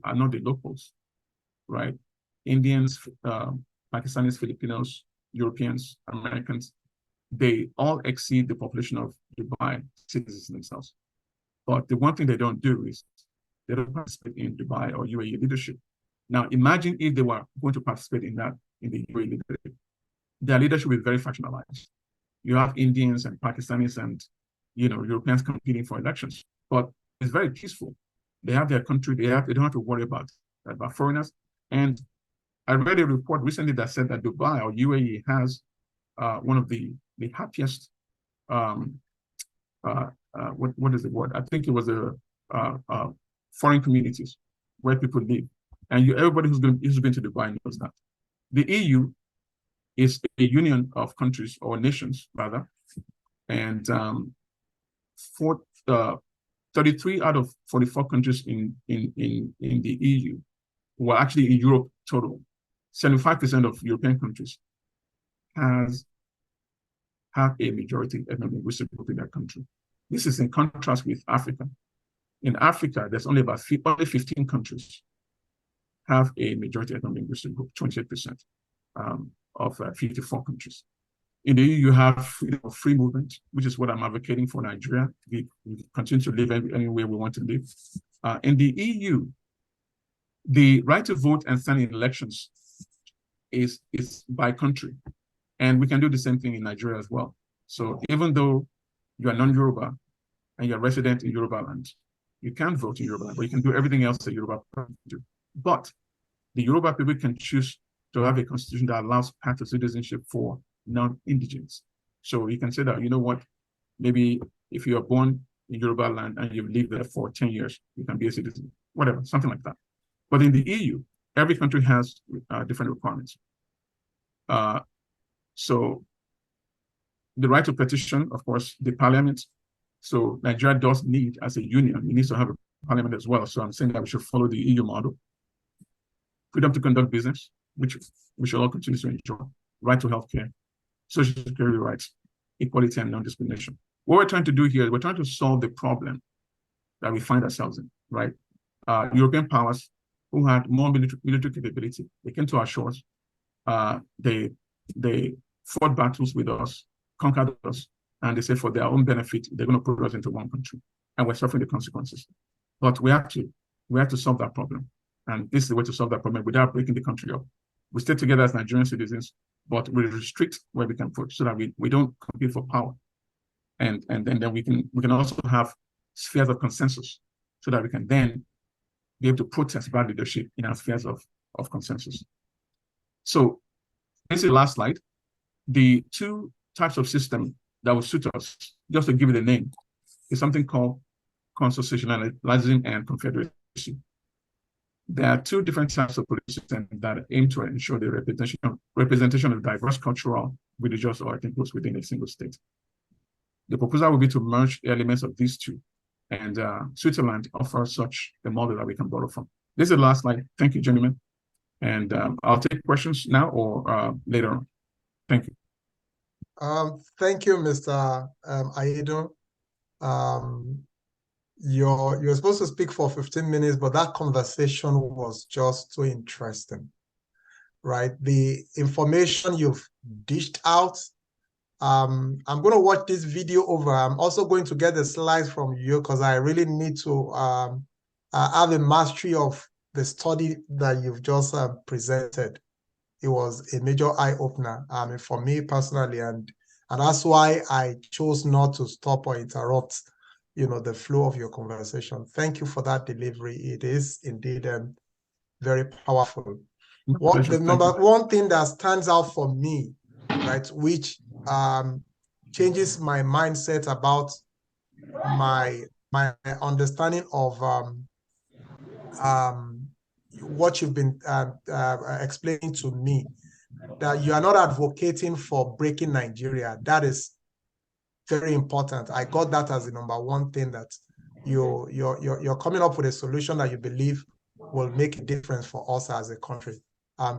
are not the locals, right? Indians, Pakistanis, Filipinos, Europeans, Americans, they all exceed the population of Dubai citizens themselves. But the one thing they don't do is they don't participate in Dubai or UAE leadership. Now, imagine if they were going to participate in the UAE leadership. Their leadership is very fractionalized. You have Indians and Pakistanis and Europeans competing for elections, but it's very peaceful. They have their country. They don't have to worry about foreigners. And I read a report recently that said that Dubai or UAE has one of the happiest what is the word? I think it was foreign communities where people live, and everybody who's been to Dubai knows that. The EU is a union of countries or nations rather, and 33 out of 44 countries in the EU were actually in Europe total. 75% of European countries have a majority ethno-linguistic group in their country. This is in contrast with Africa. In Africa, there's only 15 countries have a majority ethno-linguistic group, 28% of 54 countries. In the EU, you have freedom of free movement, which is what I'm advocating for Nigeria. We continue to live anywhere we want to live. In the EU, the right to vote and stand in elections is by country. And we can do the same thing in Nigeria as well. So even though you are non-Yoruba and you're resident in Yoruba land, you can't vote in Yoruba land, but you can do everything else that Yoruba people do. But the Yoruba people can choose to have a constitution that allows path to citizenship for non-indigens. So you can say that, you know what, maybe if you are born in Yoruba land and you've lived there for 10 years, you can be a citizen, whatever, something like that. But in the EU, every country has different requirements. So the right to petition, of course, the parliament. So Nigeria does need, as a union, it needs to have a parliament as well. So I'm saying that we should follow the EU model. Freedom to conduct business, which we should all continue to enjoy. Right to healthcare, social security rights, equality and non-discrimination. What we're trying to do here is we're trying to solve the problem that we find ourselves in, right? European powers who had more military capability, they came to our shores. They fought battles with us, conquered us, and they said for their own benefit, they're going to put us into one country, and we're suffering the consequences. But we have to solve that problem. And this is the way to solve that problem without breaking the country up. We stay together as Nigerian citizens, but we restrict where we can put so that we don't compete for power. And then we can also have spheres of consensus so that we can then be able to protest bad leadership in our spheres of consensus. So this is the last slide. The two types of system that will suit us, just to give it a name, is something called constitutionalizing and confederacy. There are two different types of political systems that aim to ensure the representation of diverse cultural, religious, or ethnic groups within a single state. The proposal will be to merge elements of these two, and Switzerland offers such a model that we can borrow from. This is the last slide. Thank you, gentlemen. And I'll take questions now or later on. Thank you. Thank you, Mr. Ayedo. You're supposed to speak for 15 minutes, but that conversation was just too interesting, right? The information you've dished out. I'm going to watch this video over. I'm also going to get the slides from you because I really need to have a mastery of the study that you've just presented. It was a major eye-opener for me personally, and that's why I chose not to stop or interrupt, the flow of your conversation. Thank you for that delivery. It is indeed very powerful. The number one thing that stands out for me, right, which changes my mindset about my understanding of what you've been explaining to me, that you are not advocating for breaking Nigeria. That is very important. I got that as the number one thing, that you're coming up with a solution that you believe will make a difference for us as a country.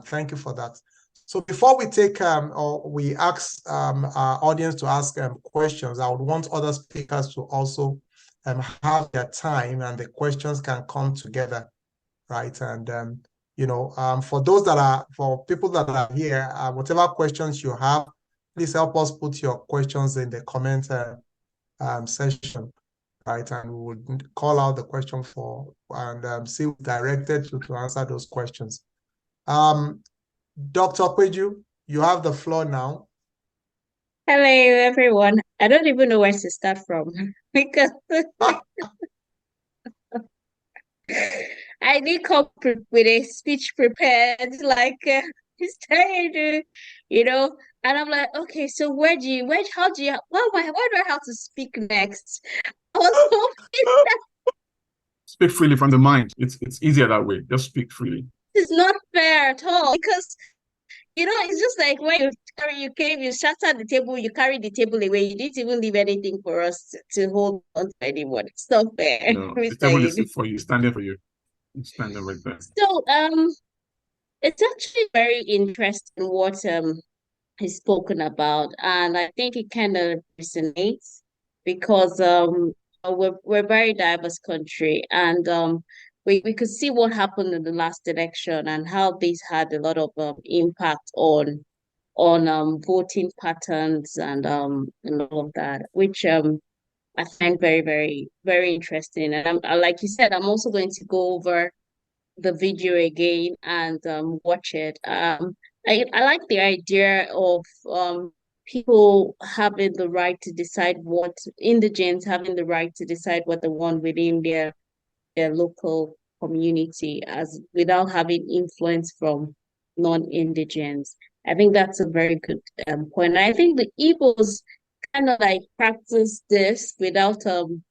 Thank you for that. So before we take or we ask our audience to ask questions, I would want other speakers to also have their time, and the questions can come together, right? And for people that are here, whatever questions you have, please help us put your questions in the comment section, right? And we would call out the question see who's directed to answer those questions. Dr. Kweju, you have the floor now. Hello, everyone. I don't even know where to start from because I did come with a speech prepared, like he's trying to, and I'm like, okay, so why do I have to speak next? I was hoping that speak freely from the mind. It's easier that way. Just speak freely. it's not fair at all, because it's just like when you shattered the table, you carried the table away. You didn't even leave anything for us to hold on to anyone. It's not fair. No, the table is for you, standing for you. It's standing right there. So it's actually very interesting what he's spoken about, and I think it kind of resonates because we're a very diverse country, and we could see what happened in the last election and how this had a lot of impact on on voting patterns and all of that, which I find very, very, very interesting. And like you said, I'm also going to go over the video again and watch it. I like the idea of people having the right to decide what indigents having the right to decide what they want within their local community as without having influence from non-indigents. I think that's a very good point. I think the Igbos kind of like practice this without them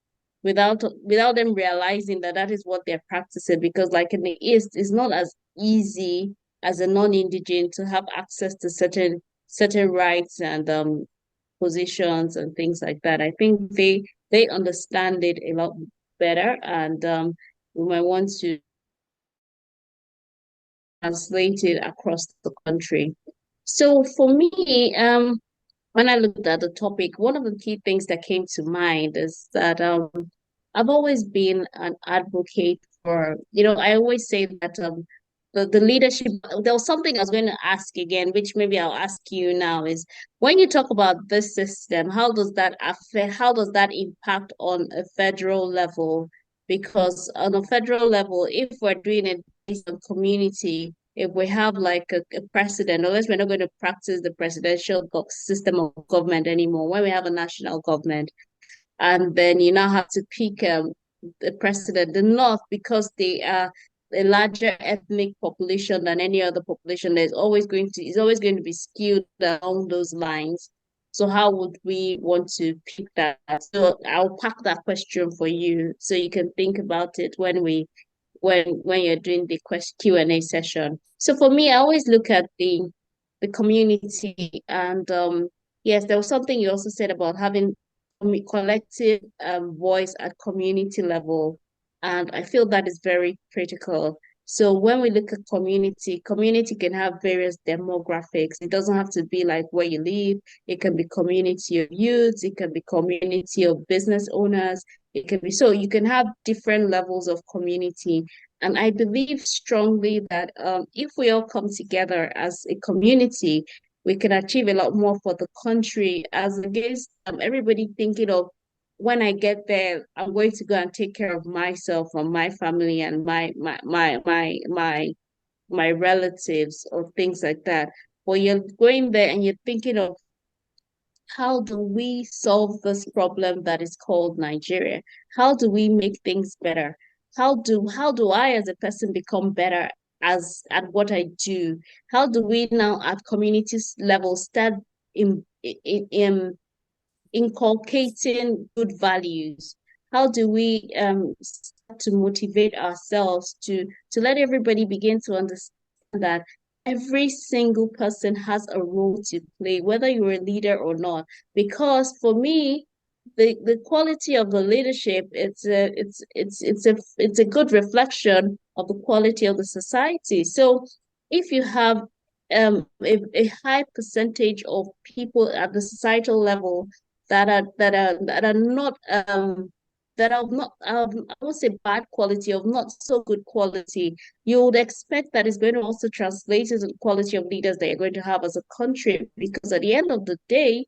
realizing that that is what they're practicing, because like in the East, it's not as easy as a non-indigent to have access to certain rights and positions and things like that. I think they understand it a lot better, and we might want to translate it across the country. So for me, when I looked at the topic, one of the key things that came to mind is that I've always been an advocate for, I always say that the leadership, there was something I was going to ask again, which maybe I'll ask you now, is when you talk about this system, how does that affect, how does that impact on a federal level? Because on a federal level, if we're doing it based on community, if we have like a precedent, unless we're not going to practice the presidential system of government anymore, when we have a national government, and then you now have to pick the president. The North, because they are a larger ethnic population than any other population, is always going to be skewed along those lines. So how would we want to pick that? So I'll pack that question for you so you can think about it when you're doing the Q&A session. So for me, I always look at the community, and yes, there was something you also said about having collective voice at community level, and I feel that is very critical. So when we look at community can have various demographics. It doesn't have to be like where you live. It can be community of youths, it can be community of business owners, it can be, so you can have different levels of community. And I believe strongly that if we all come together as a community, we can achieve a lot more for the country, as against everybody thinking of, when I get there, I'm going to go and take care of myself and my family and my relatives or things like that. But you're going there and you're thinking of, how do we solve this problem that is called Nigeria? How do we make things better? How do I as a person become better as at what I do? How do we now at community level start in inculcating good values? How do we start to motivate ourselves to let everybody begin to understand that every single person has a role to play, whether you're a leader or not? Because for me, the quality of the leadership, it's a good reflection of the quality of the society. So if you have a high percentage of people at the societal level that are not I would say bad quality, of not so good quality, you would expect that it's going to also translate into the quality of leaders that you're going to have as a country. Because at the end of the day,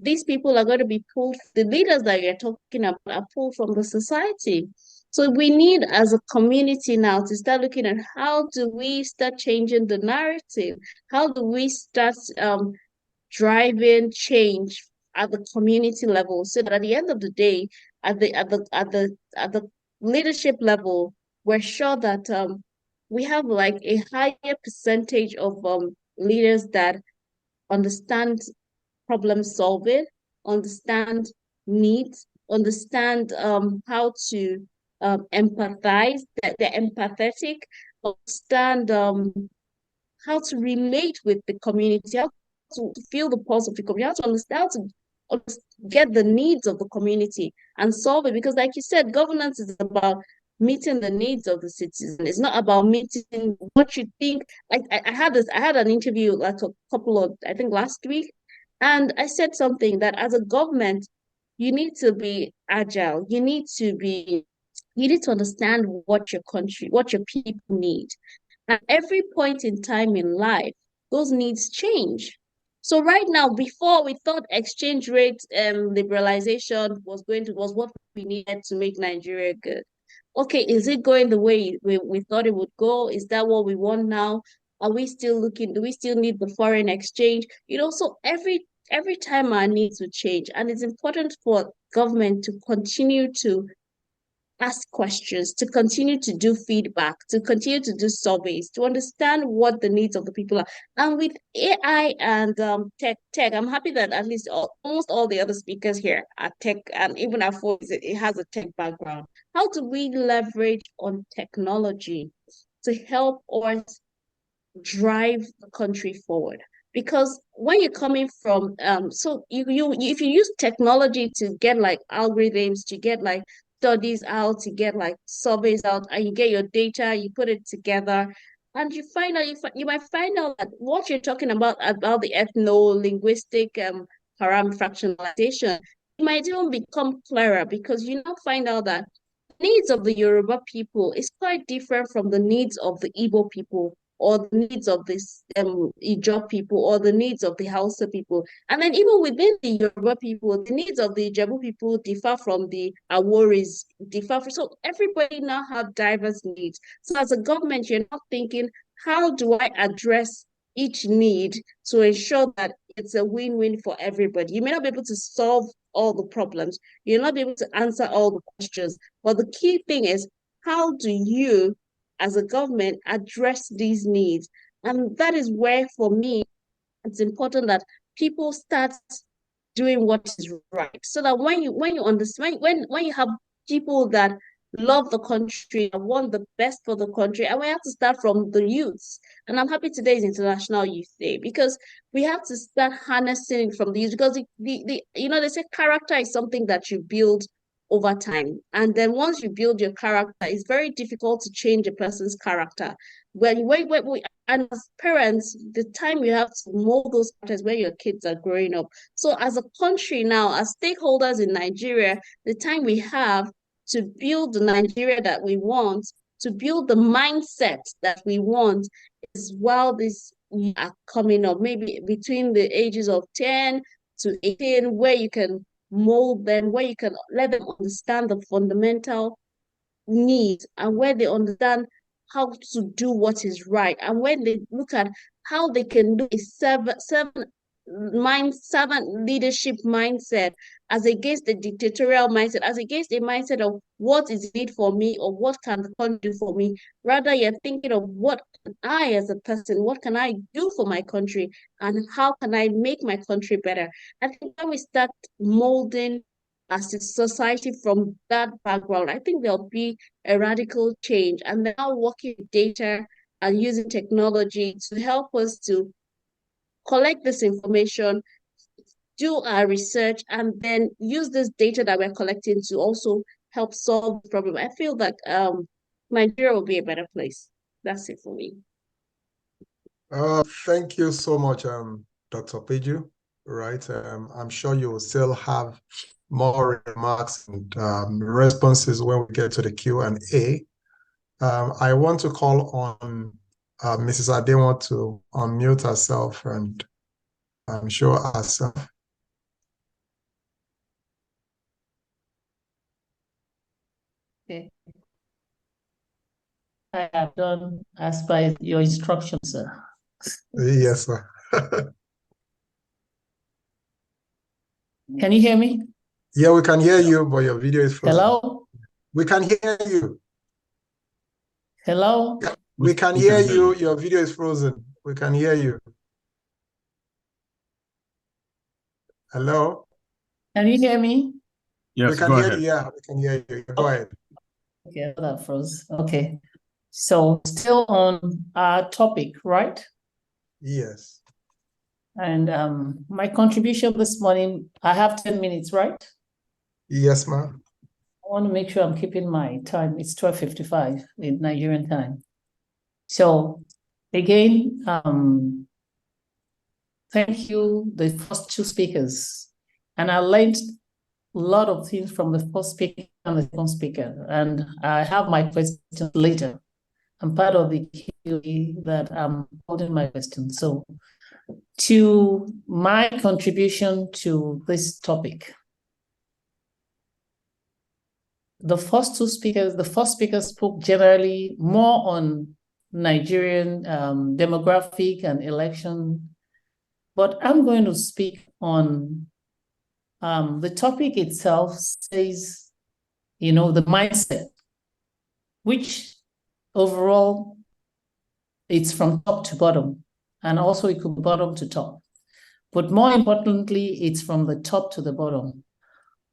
these people are going to be pulled, the leaders that you're talking about are pulled from the society. So we need, as a community now, to start looking at, how do we start changing the narrative? How do we start driving change at the community level, so that at the end of the day, at the leadership level, we're sure that we have like a higher percentage of leaders that understand problem solving, understand needs, understand how to empathize, that they're empathetic, understand how to relate with the community, how to feel the pulse of the community, how to understand, how to get the needs of the community and solve it. Because like you said, governance is about meeting the needs of the citizen. It's not about meeting what you think. Like I had an interview like a couple of, I think last week, and I said something that as a government, you need to be agile. You need to understand what your country, what your people need. At every point in time in life, those needs change. So right now, before we thought exchange rate liberalization was what we needed to make Nigeria good. Okay, is it going the way we thought it would go? Is that what we want now? Are we still looking? Do we still need the foreign exchange? So every time our needs will change, and it's important for government to continue to ask questions, to continue to do feedback, to continue to do surveys, to understand what the needs of the people are. And with AI and tech, I'm happy that at least almost all the other speakers here are tech, and even our folks, it has a tech background. How do we leverage on technology to help us drive the country forward? Because when you're coming from so you if you use technology to get like algorithms, to get like studies out, to get like surveys out, and you get your data, you put it together, and you find out you might find out that what you're talking about the ethno-linguistic parameter fractionalization, it might even become clearer, because you now find out that needs of the Yoruba people is quite different from the needs of the Igbo people, or the needs of this Ijaw people, or the needs of the Hausa people. And then even within the Yoruba people, the needs of the Ijabu people differ from the Aworis, so everybody now have diverse needs. So as a government, you're not thinking, how do I address each need to ensure that it's a win-win for everybody? You may not be able to solve all the problems. You're not able to answer all the questions. But the key thing is, how do you, as a government, address these needs? And that is where, for me, it's important that people start doing what is right. So that when you understand, when you have people that love the country and want the best for the country, and we have to start from the youths. And I'm happy today is International Youth Day, because we have to start harnessing from the youth, because they say character is something that you build over time. And then once you build your character, it's very difficult to change a person's character. And as parents, the time you have to mold those characters where your kids are growing up. So as a country now, as stakeholders in Nigeria, the time we have to build the Nigeria that we want, to build the mindset that we want, is while this are coming up, maybe between the ages of 10 to 18, where you can mold them, where you can let them understand the fundamental needs, and where they understand how to do what is right, and when they look at how they can do a servant leadership mindset, as against the dictatorial mindset, as against a mindset of what is need for me, or what can the country do for me. Rather, you're thinking of what can I, as a person, what can I do for my country, and how can I make my country better? I think when we start molding as a society from that background, I think there'll be a radical change. And now working with data and using technology to help us to collect this information, do our research, and then use this data that we're collecting to also help solve the problem. I feel that Nigeria will be a better place. That's it for me. Thank you so much, Dr. Peju. Right, I'm sure you will still have more remarks and responses when we get to the Q&A. I want to call on Mrs. Adewa to unmute herself and show herself. Okay. I have done as by your instructions, sir. Yes, sir. Can you hear me? Yeah, we can hear you, but your video is frozen. Hello? We can hear you. Hello? Yeah, we can hear you. Your video is frozen. We can hear you. Hello? Can you hear me? Yes, we can go hear ahead. you. Yeah, we can hear you. Go ahead. Okay, that froze. Okay. So still on our topic, right? Yes. And my contribution this morning, I have 10 minutes, right? Yes, ma'am. I want to make sure I'm keeping my time. It's 12:55 in Nigerian time. So again, thank you, the first two speakers. And I learned a lot of things from the first speaker and the second speaker. And I have my questions later. I'm part of the Q&A that I'm holding my questions. So to my contribution to this topic. The first speaker spoke generally more on Nigerian demographic and election, but I'm going to speak on the topic itself says, the mindset, which overall it's from top to bottom, and also it could be bottom to top. But more importantly, it's from the top to the bottom.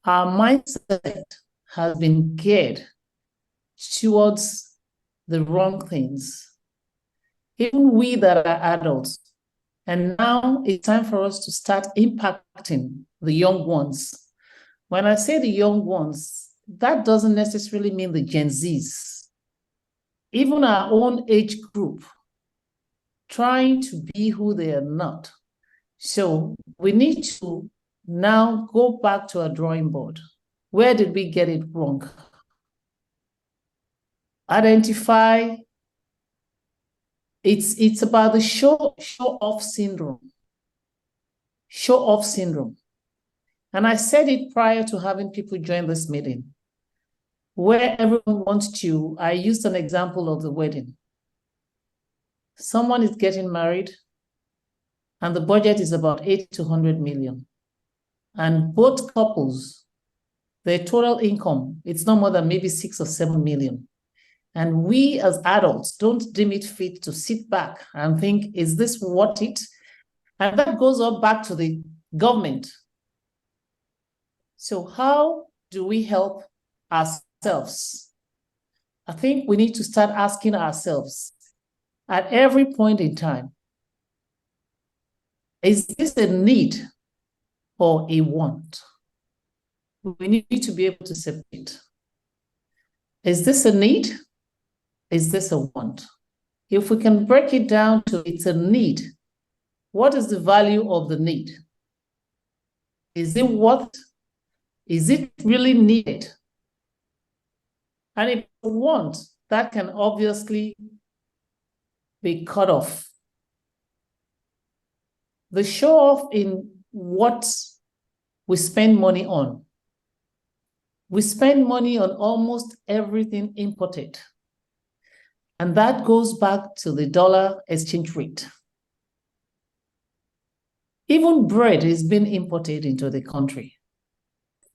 Our mindset has been geared towards the wrong things. Even we that are adults, and now it's time for us to start impacting the young ones. When I say the young ones, that doesn't necessarily mean the Gen Zs. Even our own age group, trying to be who they are not. So we need to now go back to our drawing board. Where did we get it wrong? Identify. It's about the show-off syndrome. Show-off syndrome. And I said it prior to having people join this meeting, where everyone wants to. I used an example of the wedding. Someone is getting married, and the budget is about 80 to 100 million. And both couples, their total income, it's no more than maybe 6 or 7 million. And we as adults don't deem it fit to sit back and think, is this worth it? And that goes up back to the government. So how do we help ourselves? I think we need to start asking ourselves at every point in time, is this a need or a want? We need to be able to separate. Is this a need? Is this a want? If we can break it down to it's a need, what is the value of the need? Is it what? Is it really needed? And if a want, that can obviously be cut off. The show off in what we spend money on. We spend money on almost everything imported. And that goes back to the dollar exchange rate. Even bread is being imported into the country.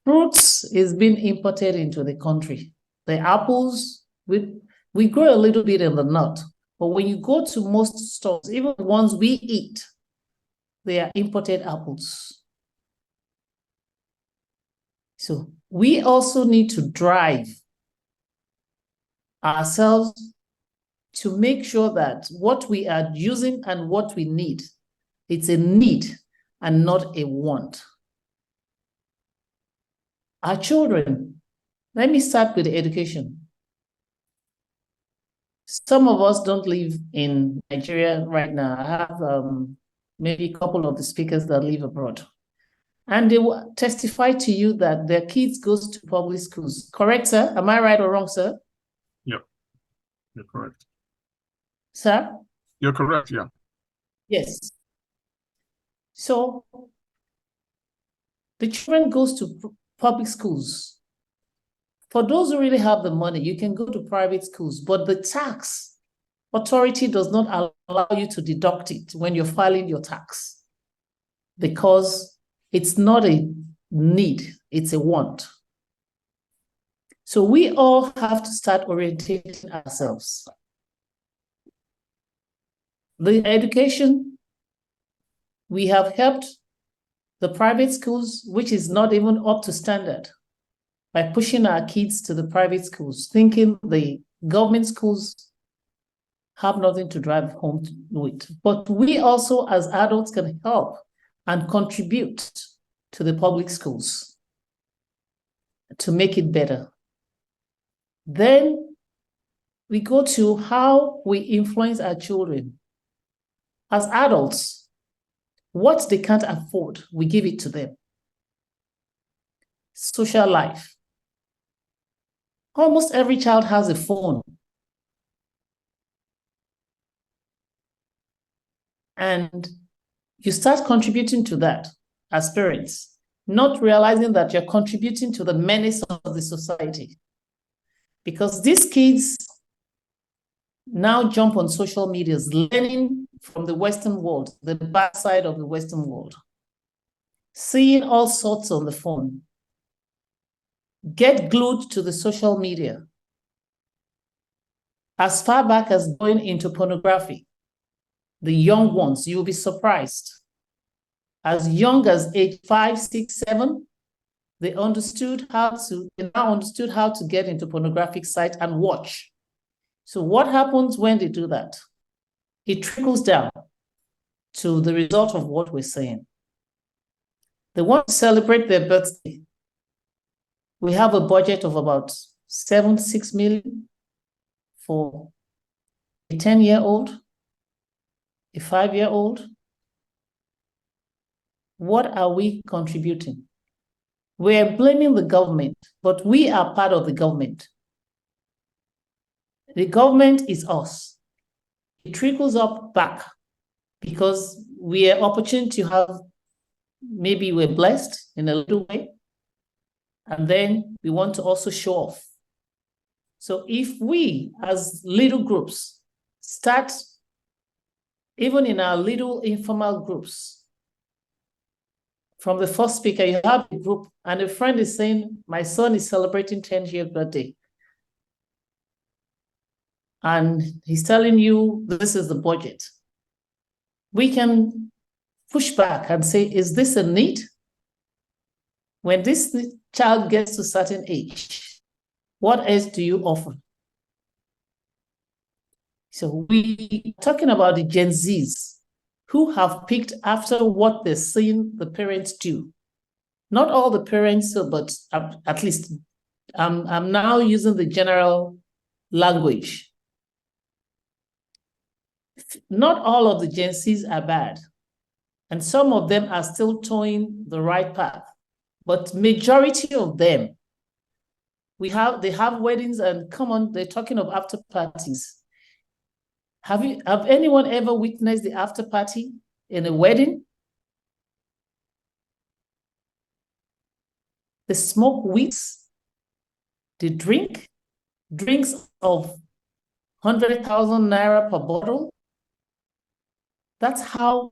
Fruits is being imported into the country. The apples, we grow a little bit in the north, but when you go to most stores, even the ones we eat, they are imported apples. So we also need to drive ourselves to make sure that what we are using and what we need, it's a need and not a want. Our children, let me start with education. Some of us don't live in Nigeria right now. I have maybe a couple of the speakers that live abroad. And they will testify to you that their kids go to public schools. Correct, sir? Am I right or wrong, sir? Yep, you're correct. Sir? You're correct, yeah. Yes. So the children goes to public schools. For those who really have the money, you can go to private schools, but the tax authority does not allow you to deduct it when you're filing your tax because it's not a need, it's a want. So we all have to start orientating ourselves. The education, we have helped the private schools, which is not even up to standard, by pushing our kids to the private schools, thinking the government schools have nothing to drive home with. But we also, as adults, can help and contribute to the public schools to make it better. Then we go to how we influence our children. As adults, what they can't afford, we give it to them. Social life. Almost every child has a phone. And You start contributing to that as parents, not realizing that you're contributing to the menace of the society. Because these kids now jump on social medias, learning from the Western world, the bad side of the Western world, seeing all sorts on the phone, get glued to the social media, as far back as going into pornography. The young ones, you'll be surprised. As young as age 5, 6, 7, they now understood how to get into pornographic sites and watch. So what happens when they do that? It trickles down to the result of what we're saying. They want to celebrate their birthday. We have a budget of about 6 million for a 10-year-old, a 5-year-old. What are we contributing? We're blaming the government, but we are part of the government. The government is us. It trickles up back because we are opportune to have, maybe we're blessed in a little way, and then we want to also show off. So if we, as little groups, start, even in our little informal groups, from the first speaker, you have a group, and a friend is saying, my son is celebrating 10th birthday. And he's telling you, this is the budget. We can push back and say, is this a need? When this child gets to a certain age, what else do you offer? So we are talking about the Gen Zs who have picked after what they're seeing the parents do. Not all the parents, but at least I'm now using the general language. Not all of the Gen Zs are bad, and some of them are still towing the right path, but majority of them, they have weddings, and come on, they're talking of after parties. Have anyone ever witnessed the after party in a wedding? They smoke weeds, they drink drinks of 100,000 naira per bottle. That's how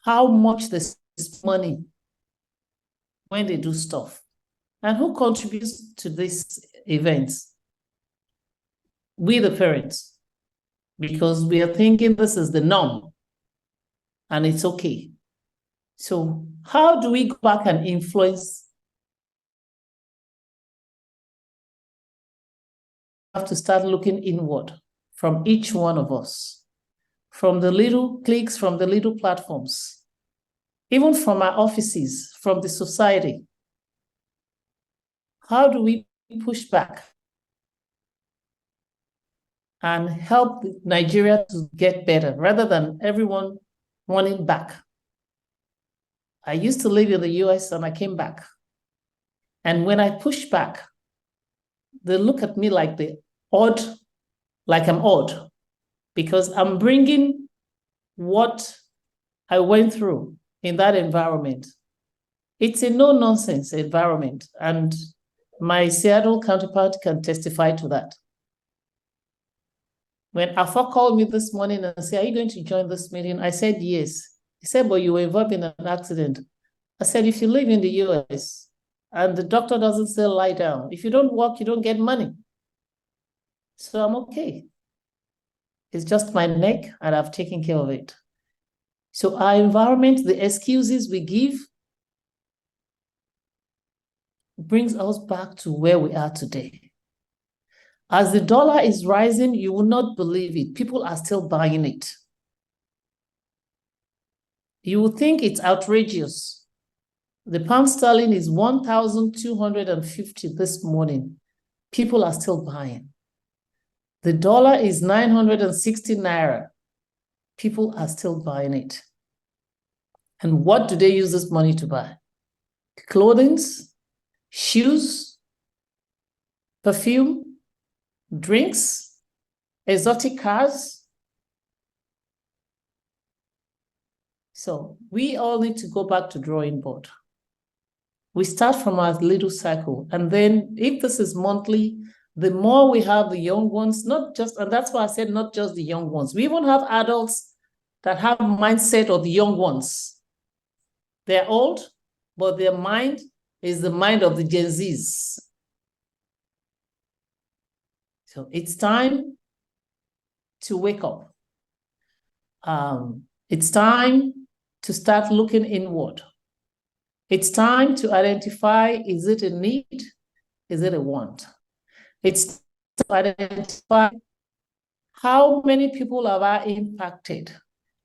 much they spend money when they do stuff. And who contributes to these events? We, the parents, because we are thinking this is the norm and it's okay. So how do we go back and influence? We have to start looking inward from each one of us, from the little cliques, from the little platforms, even from our offices, from the society. How do we push back and help Nigeria to get better rather than everyone running back? I used to live in the US and I came back. And when I push back, they look at me like I'm odd, because I'm bringing what I went through in that environment. It's a no-nonsense environment, and my Seattle counterpart can testify to that. When Afo called me this morning and said, are you going to join this meeting? I said, yes. He said, but you were involved in an accident. I said, if you live in the US and the doctor doesn't say lie down, if you don't work, you don't get money. So I'm okay. It's just my neck and I've taken care of it. So our environment, the excuses we give, brings us back to where we are today. As the dollar is rising, you will not believe it. People are still buying it. You will think it's outrageous. The pound sterling is 1,250 this morning. People are still buying. The dollar is 960 naira. People are still buying it. And what do they use this money to buy? Clothing, shoes, perfume, drinks, exotic cars. So we all need to go back to drawing board. We start from our little cycle. And then if this is monthly, the more we have the young ones, not just, and that's why I said not just the young ones. We even have adults that have mindset of the young ones. They're old, but their mind is the mind of the Gen Zs. So it's time to wake up. It's time to start looking inward. It's time to identify, is it a need? Is it a want? It's to identify how many people have I impacted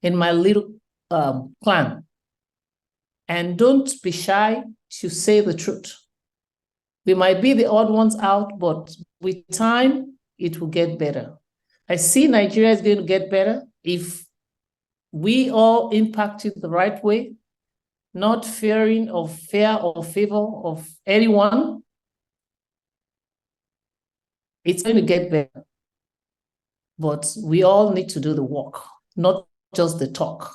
in my little clan. And don't be shy to say the truth. We might be the odd ones out, but with time, it will get better. I see Nigeria is going to get better if we all impact it the right way, not fearing of fear or favor of anyone. It's going to get better. But we all need to do the work, not just the talk.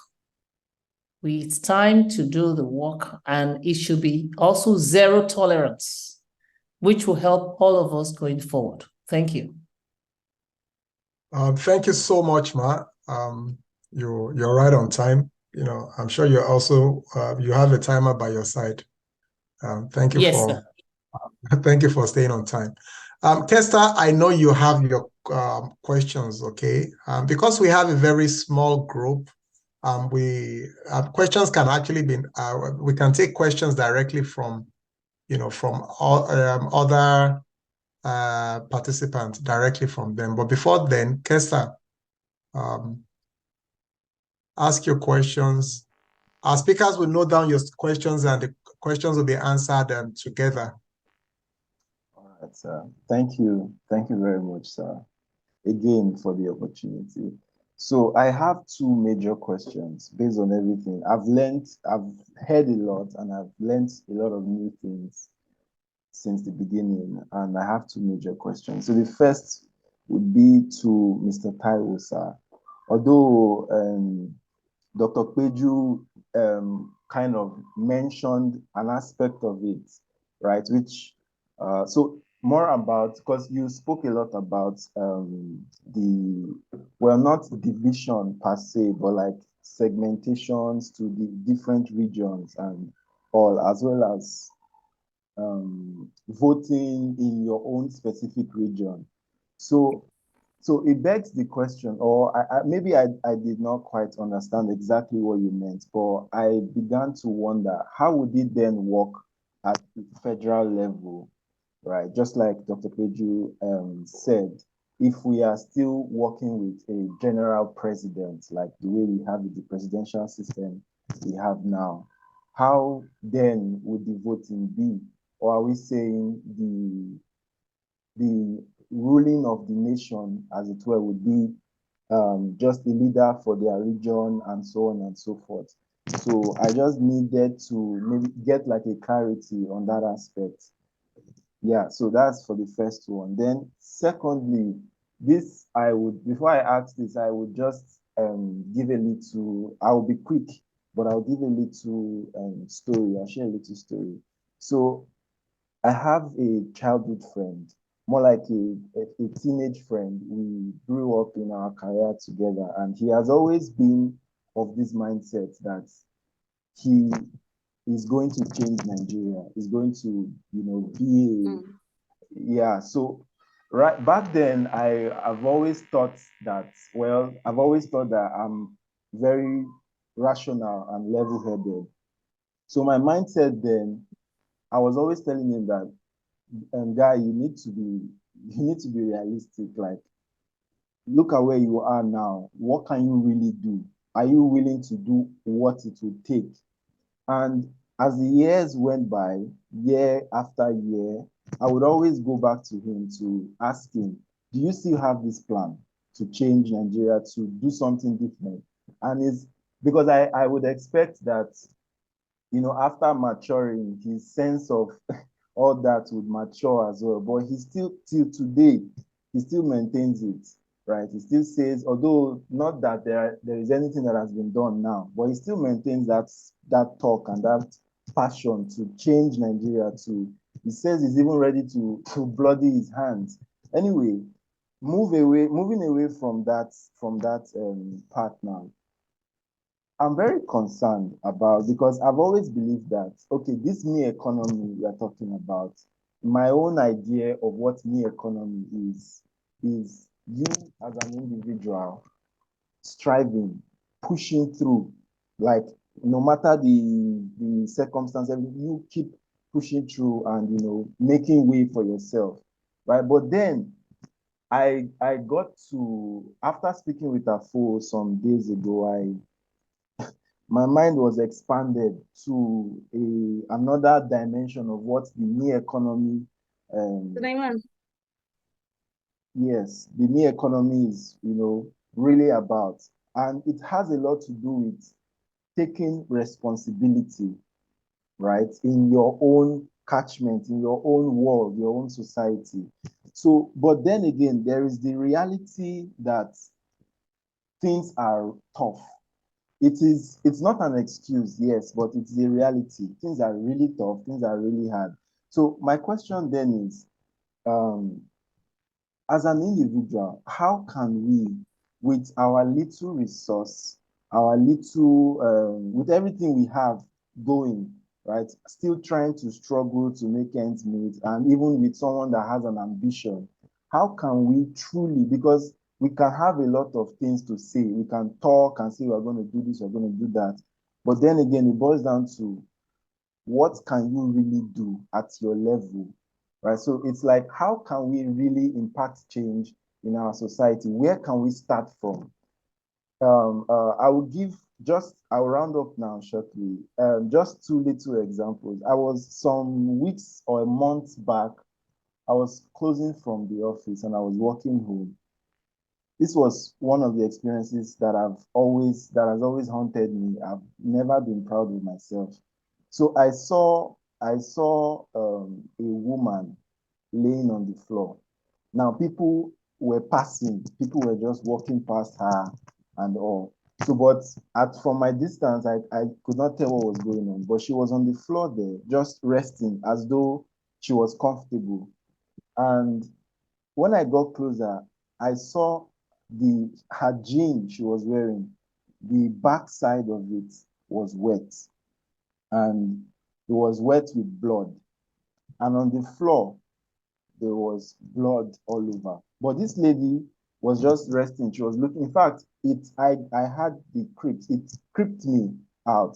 It's time to do the work, and it should be also zero tolerance, which will help all of us going forward. Thank you. Thank you so much, Ma. You're right on time. You know, I'm sure you're also you have a timer by your side. Thank you thank you for staying on time. Kester, I know you have your questions, okay? Because we have a very small group, questions can actually be, we can take questions directly from, you know, from all, other participants, directly from them. But before then, Kester, ask your questions. Our speakers will note down your questions, and the questions will be answered together. All right, sir. Thank you. Thank you very much, sir, again, for the opportunity. So I have two major questions based on everything. I've heard a lot, and I've learned a lot of new things since the beginning, and I have two major questions. So the first would be to Mr. Taiwo, sir. Although Dr. Kpeju kind of mentioned an aspect of it, right, which, so more about, because you spoke a lot about well, not division per se, but like segmentations to the different regions and all, as well as voting in your own specific region. So it begs the question, or maybe I did not quite understand exactly what you meant, but I began to wonder, how would it then work at the federal level, right? Just like Dr. Peju said, if we are still working with a general president, like the way we have the presidential system we have now, how then would the voting be? Or are we saying the ruling of the nation, as it were, would be just a leader for their region and so on and so forth? So I just needed to maybe get like a clarity on that aspect. Yeah, so that's for the first one. Then secondly, before I ask this, I would just give a little, I'll be quick, but I'll give a little story. I'll share a little story. So I have a childhood friend, more like a teenage friend. We grew up in our career together, and he has always been of this mindset that he is going to change Nigeria. He's going to, you know, yeah. So right back then, I've always thought that, well, I've always thought that I'm very rational and level-headed. So my mindset then, I was always telling him that, guy, you need to be realistic. Like, look at where you are now. What can you really do? Are you willing to do what it would take? And as the years went by, year after year, I would always go back to him to ask him, do you still have this plan to change Nigeria, to do something different? And it's because I would expect that, you know, after maturing, his sense of all that would mature as well. But he still, till today, he still maintains it, right? He still says, although not that there is anything that has been done now, but he still maintains that talk and that passion to change Nigeria. He says he's even ready to bloody his hands. Anyway, moving away from that part now. I'm very concerned about, because I've always believed that, okay, this me economy we are talking about, my own idea of what me economy is you as an individual striving, pushing through, like no matter the circumstances, you keep pushing through and making way for yourself, right? But then I got to, after speaking with AFO some days ago, my mind was expanded to another dimension of what the me economy, yes, the me economy is, really about. And it has a lot to do with taking responsibility, right, in your own catchment, in your own world, your own society. So, but then again, there is the reality that things are tough. It's not an excuse, yes, but it's the reality. Things are really tough, things are really hard. So my question then is, as an individual, how can we, with our little resource, our little, with everything we have going, right, still trying to struggle to make ends meet, and even with someone that has an ambition, how can we truly, because we can have a lot of things to say, we can talk and say we're going to do this, we're going to do that, but then again, it boils down to what can you really do at your level, right? So it's like, how can we really impact change in our society? Where can we start from? I will give I'll round up now shortly. Just two little examples. I was some weeks or a month back, I was closing from the office and I was walking home. This was one of the experiences that has always haunted me. I've never been proud of myself. So I saw a woman laying on the floor. Now people were passing, people were just walking past her and all. So, but from my distance, I could not tell what was going on. But she was on the floor there, just resting as though she was comfortable. And when I got closer, I saw her jean she was wearing, the back side of it was wet, and it was wet with blood. And on the floor, there was blood all over. But this lady was just resting. She was looking. In fact, I had the creeps. It creeped me out.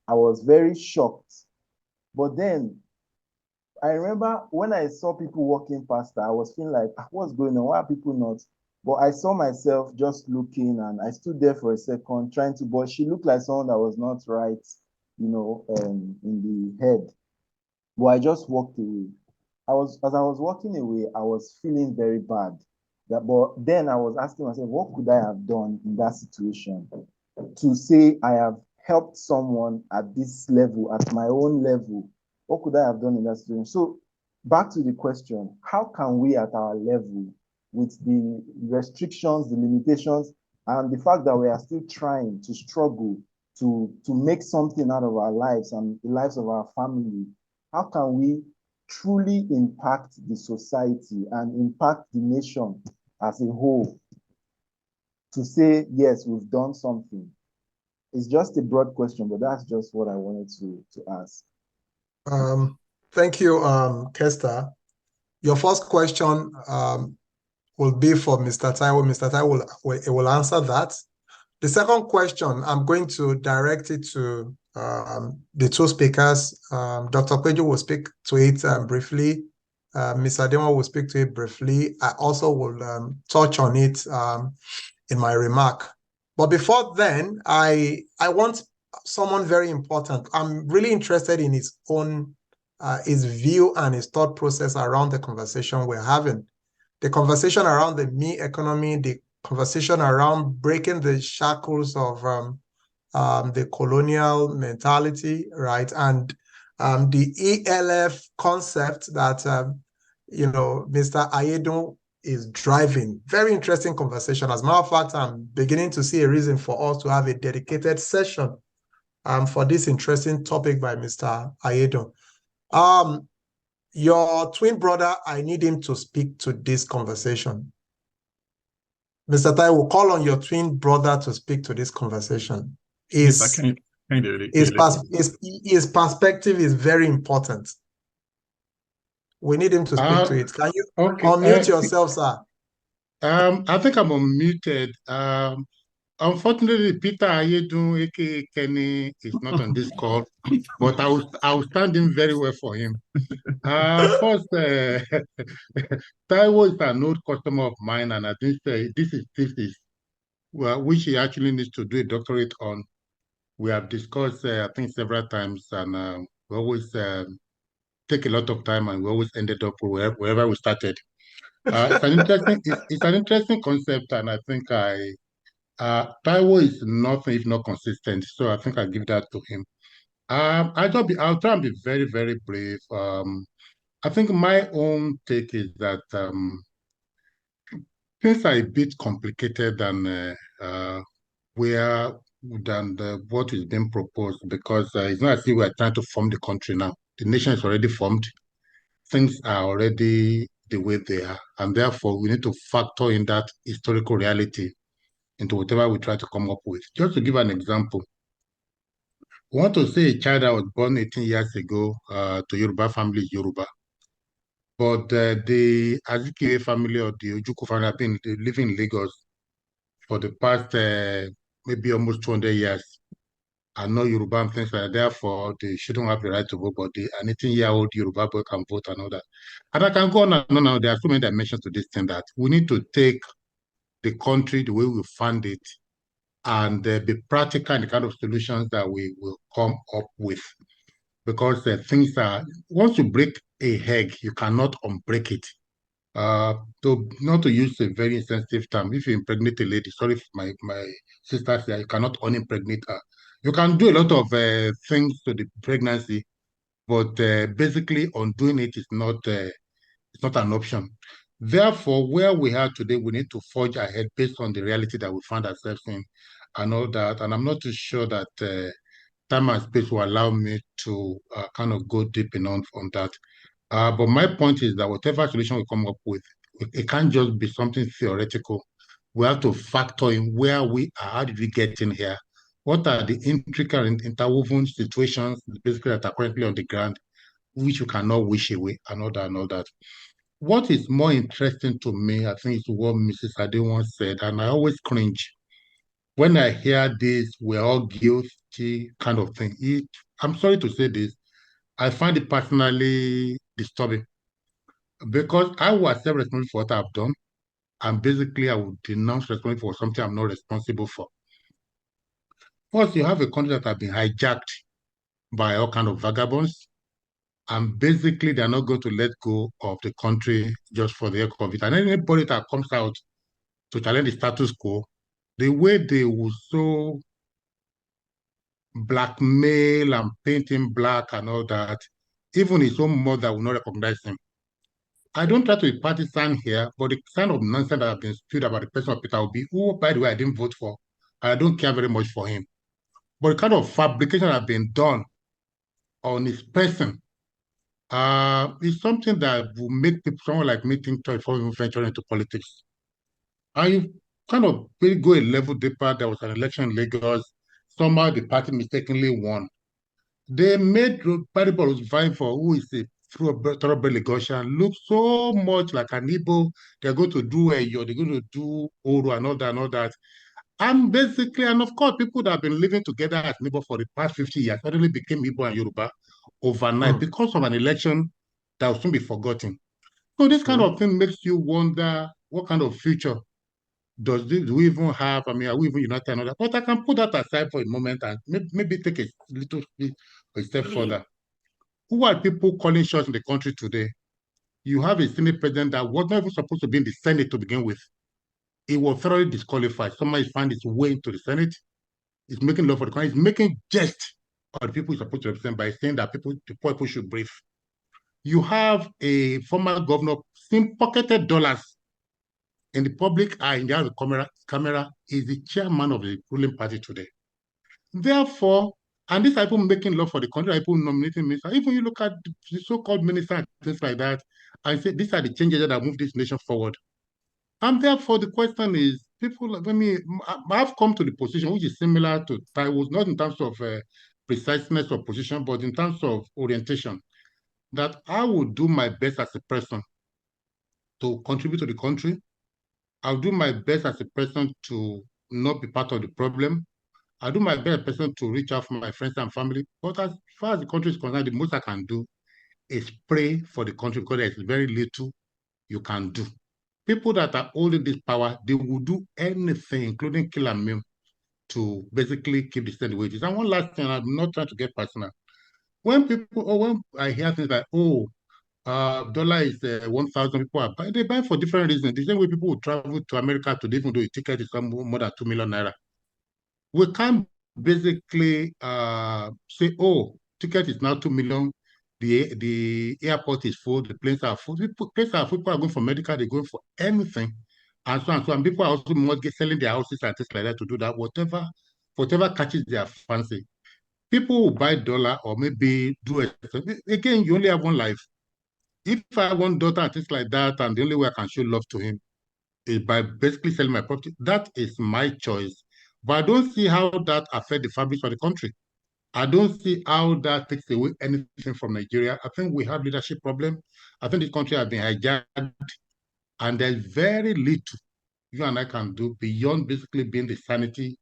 I was very shocked. But then I remember when I saw people walking past her, I was feeling like, what's going on? Why are people not? But I saw myself just looking, and I stood there for a second trying to, but she looked like someone that was not right, in the head. But I just walked away. As I was walking away, I was feeling very bad. But then I was asking myself, what could I have done in that situation to say I have helped someone at this level, at my own level? What could I have done in that situation? So back to the question, how can we at our level, with the restrictions, the limitations, and the fact that we are still trying to struggle to make something out of our lives and the lives of our family, how can we truly impact the society and impact the nation as a whole to say, yes, we've done something? It's just a broad question, but that's just what I wanted to ask. Thank you, Kester. Your first question will be for Mr. Taiwo. Mr. Taiwo will answer that. The second question, I'm going to direct it to the two speakers. Dr. Kweju will speak to it briefly. Ms. Adema will speak to it briefly. I also will touch on it in my remark. But before then, I want someone very important. I'm really interested in his own, his view and his thought process around the conversation we're having. The conversation around the me economy, the conversation around breaking the shackles of the colonial mentality, right? And the ELF concept that, Mr. Ayedun is driving. Very interesting conversation. As a matter of fact, I'm beginning to see a reason for us to have a dedicated session for this interesting topic by Mr. Ayedo. Your twin brother, I need him to speak to this conversation. Mr. Tai will call on your twin brother to speak to this conversation. His perspective is very important. We need him to speak to it. Can you unmute yourself, sir? I think I'm unmuted. Unfortunately, Peter Ayedu, aka Kenny, is not on this call, but I will stand in very well for him. First, Taiwo is an old customer of mine, and I think this is thesis, which he actually needs to do a doctorate on. We have discussed, I think, several times, and we always take a lot of time, and we always ended up wherever we started. It's an interesting concept, and I think Taiwo is nothing if not consistent. So I think I give that to him. I'll try and be very, very brief. I think my own take is that things are a bit complicated than what is being proposed, because it's not as if we are trying to form the country now. The nation is already formed. Things are already the way they are, and therefore we need to factor in that historical reality into whatever we try to come up with. Just to give an example, we want to say a child that was born 18 years ago to Yoruba family is Yoruba, but the Azikiwe family or the Ojukwu family have been living in Lagos for the past maybe almost 200 years. Are not Yoruba and things like that. Therefore, they shouldn't have the right to vote, but an 18-year-old Yoruba boy can vote and all that. And I can go on and on. There are so many dimensions to this thing that we need to take the country the way we fund it and be practical in the kind of solutions that we will come up with. Because things are, once you break a egg, you cannot unbreak it. Not to use a very insensitive term, if you impregnate a lady, sorry if my sister said, you cannot unimpregnate her. You can do a lot of things to the pregnancy, but basically undoing it is not it's not an option. Therefore, where we are today, we need to forge ahead based on the reality that we find ourselves in and all that. And I'm not too sure that time and space will allow me to kind of go deep enough on that. But my point is that whatever solution we come up with, it can't just be something theoretical. We have to factor in where we are. How did we get in here? What are the intricate and interwoven situations, basically, that are currently on the ground, which you cannot wish away, and all that, and all that. What is more interesting to me, I think, is what Mrs. Ade once said, and I always cringe when I hear this, we're all guilty kind of thing. I'm sorry to say this, I find it personally disturbing, because I will accept responsibility for what I've done, and basically I would denounce responsibility for something I'm not responsible for. First, you have a country that has been hijacked by all kinds of vagabonds, and basically they're not going to let go of the country just for the heck of it. And anybody that comes out to challenge the status quo, the way they will so blackmail and paint him black and all that, even his own mother will not recognize him. I don't try to be partisan here, but the kind of nonsense that have been spewed about the person of Peter Obi, who, by the way, I didn't vote for, I don't care very much for him. But the kind of fabrication that have been done on his person is something that will make people, someone like me, think twice before even venturing into politics. I kind of really go a level deeper. There was an election in Lagos. Somehow the party mistakenly won. They made Paddy was vying for who is a thoroughbred Lagosian look so much like an Igbo. They're going to do Eyo, they're going to do Oro and all that and all that. And basically, and of course, people that have been living together as neighbors for the past 50 years suddenly became Igbo and Yoruba overnight because of an election that will soon be forgotten. So this kind of thing makes you wonder what kind of future do we even have? I mean, are we even united and all that? But I can put that aside for a moment and maybe take a little a step further. Who are people calling shots in the country today? You have a Senate president that was not even supposed to be in the Senate to begin with. He was thoroughly disqualified. Somebody found his way into the Senate. He's making law for the country. He's making jest of the people he's supposed to represent by saying that the poor people should brief. You have a former governor pocketed dollars in the public eye, in the camera, is the chairman of the ruling party today. Therefore, and these are people making law for the country, people nominating ministers. Even you look at the so-called ministers and things like that, I say these are the changes that have moved this nation forward. And therefore, the question is, people, I've come to the position which is similar to Taiwo's, not in terms of preciseness or position, but in terms of orientation, that I would do my best as a person to contribute to the country. I'll do my best as a person to not be part of the problem. I'll do my best as a person to reach out for my friends and family. But as far as the country is concerned, the most I can do is pray for the country because there's very little you can do. People that are holding this power, they will do anything, including kill and maim, to basically keep the steady wages. And one last thing, I'm not trying to get personal. When I hear things like, dollar is 1,000, people are buying, they buy for different reasons. The same way people will travel to America today, even though the ticket is more than 2 million naira. We can't basically say, ticket is now 2 million, the airport is full, the planes are full. People are going for medical, they're going for anything, and so on. So, and people are also selling their houses and things like that to do that, whatever catches their fancy. People will buy dollar or maybe do it. Again, you only have one life. If I have one daughter and things like that, and the only way I can show love to him is by basically selling my property, that is my choice. But I don't see how that affects the fabric of the country. I don't see how that takes away anything from Nigeria. I think we have leadership problem. I think this country has been hijacked, and there's very little you and I can do beyond basically being the sanity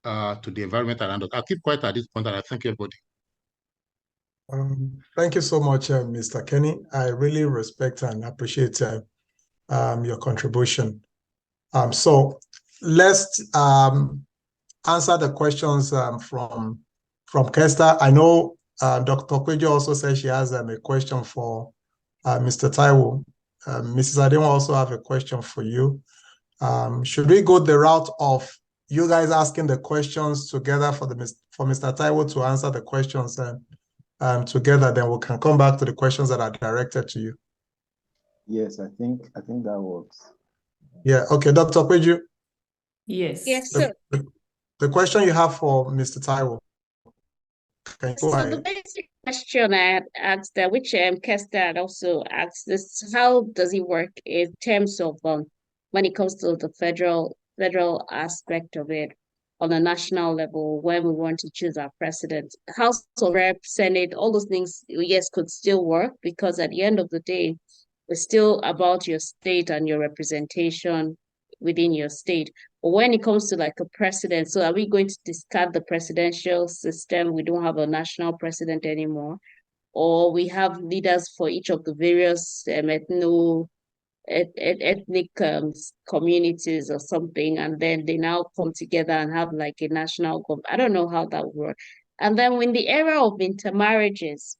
to the environment around us. I'll keep quiet at this point, and I thank everybody. Thank you so much, Mr. Kenny. I really respect and appreciate your contribution. So let's answer the questions from Kester. I know Dr. Kwejo also says she has a question for Mr. Taiwo. Mrs. Ademo also have a question for you. Should we go the route of you guys asking the questions together for Mr. Taiwo to answer the questions together, then we can come back to the questions that are directed to you? Yes, I think that works. Yeah, okay, Dr. Kweju. Yes, sir. The question you have for Mr. Taiwo. So the basic question I had asked, which Kester had also asked, is how does it work in terms of when it comes to the federal aspect of it on a national level when we want to choose our president? House of Rep, Senate, all those things, yes, could still work because at the end of the day, it's still about your state and your representation within your state. But when it comes to like a president, so are we going to discard the presidential system? We don't have a national president anymore, or we have leaders for each of the various ethnic communities or something, and then they now come together and have like a national government. I don't know how that would work. And then when the era of intermarriages,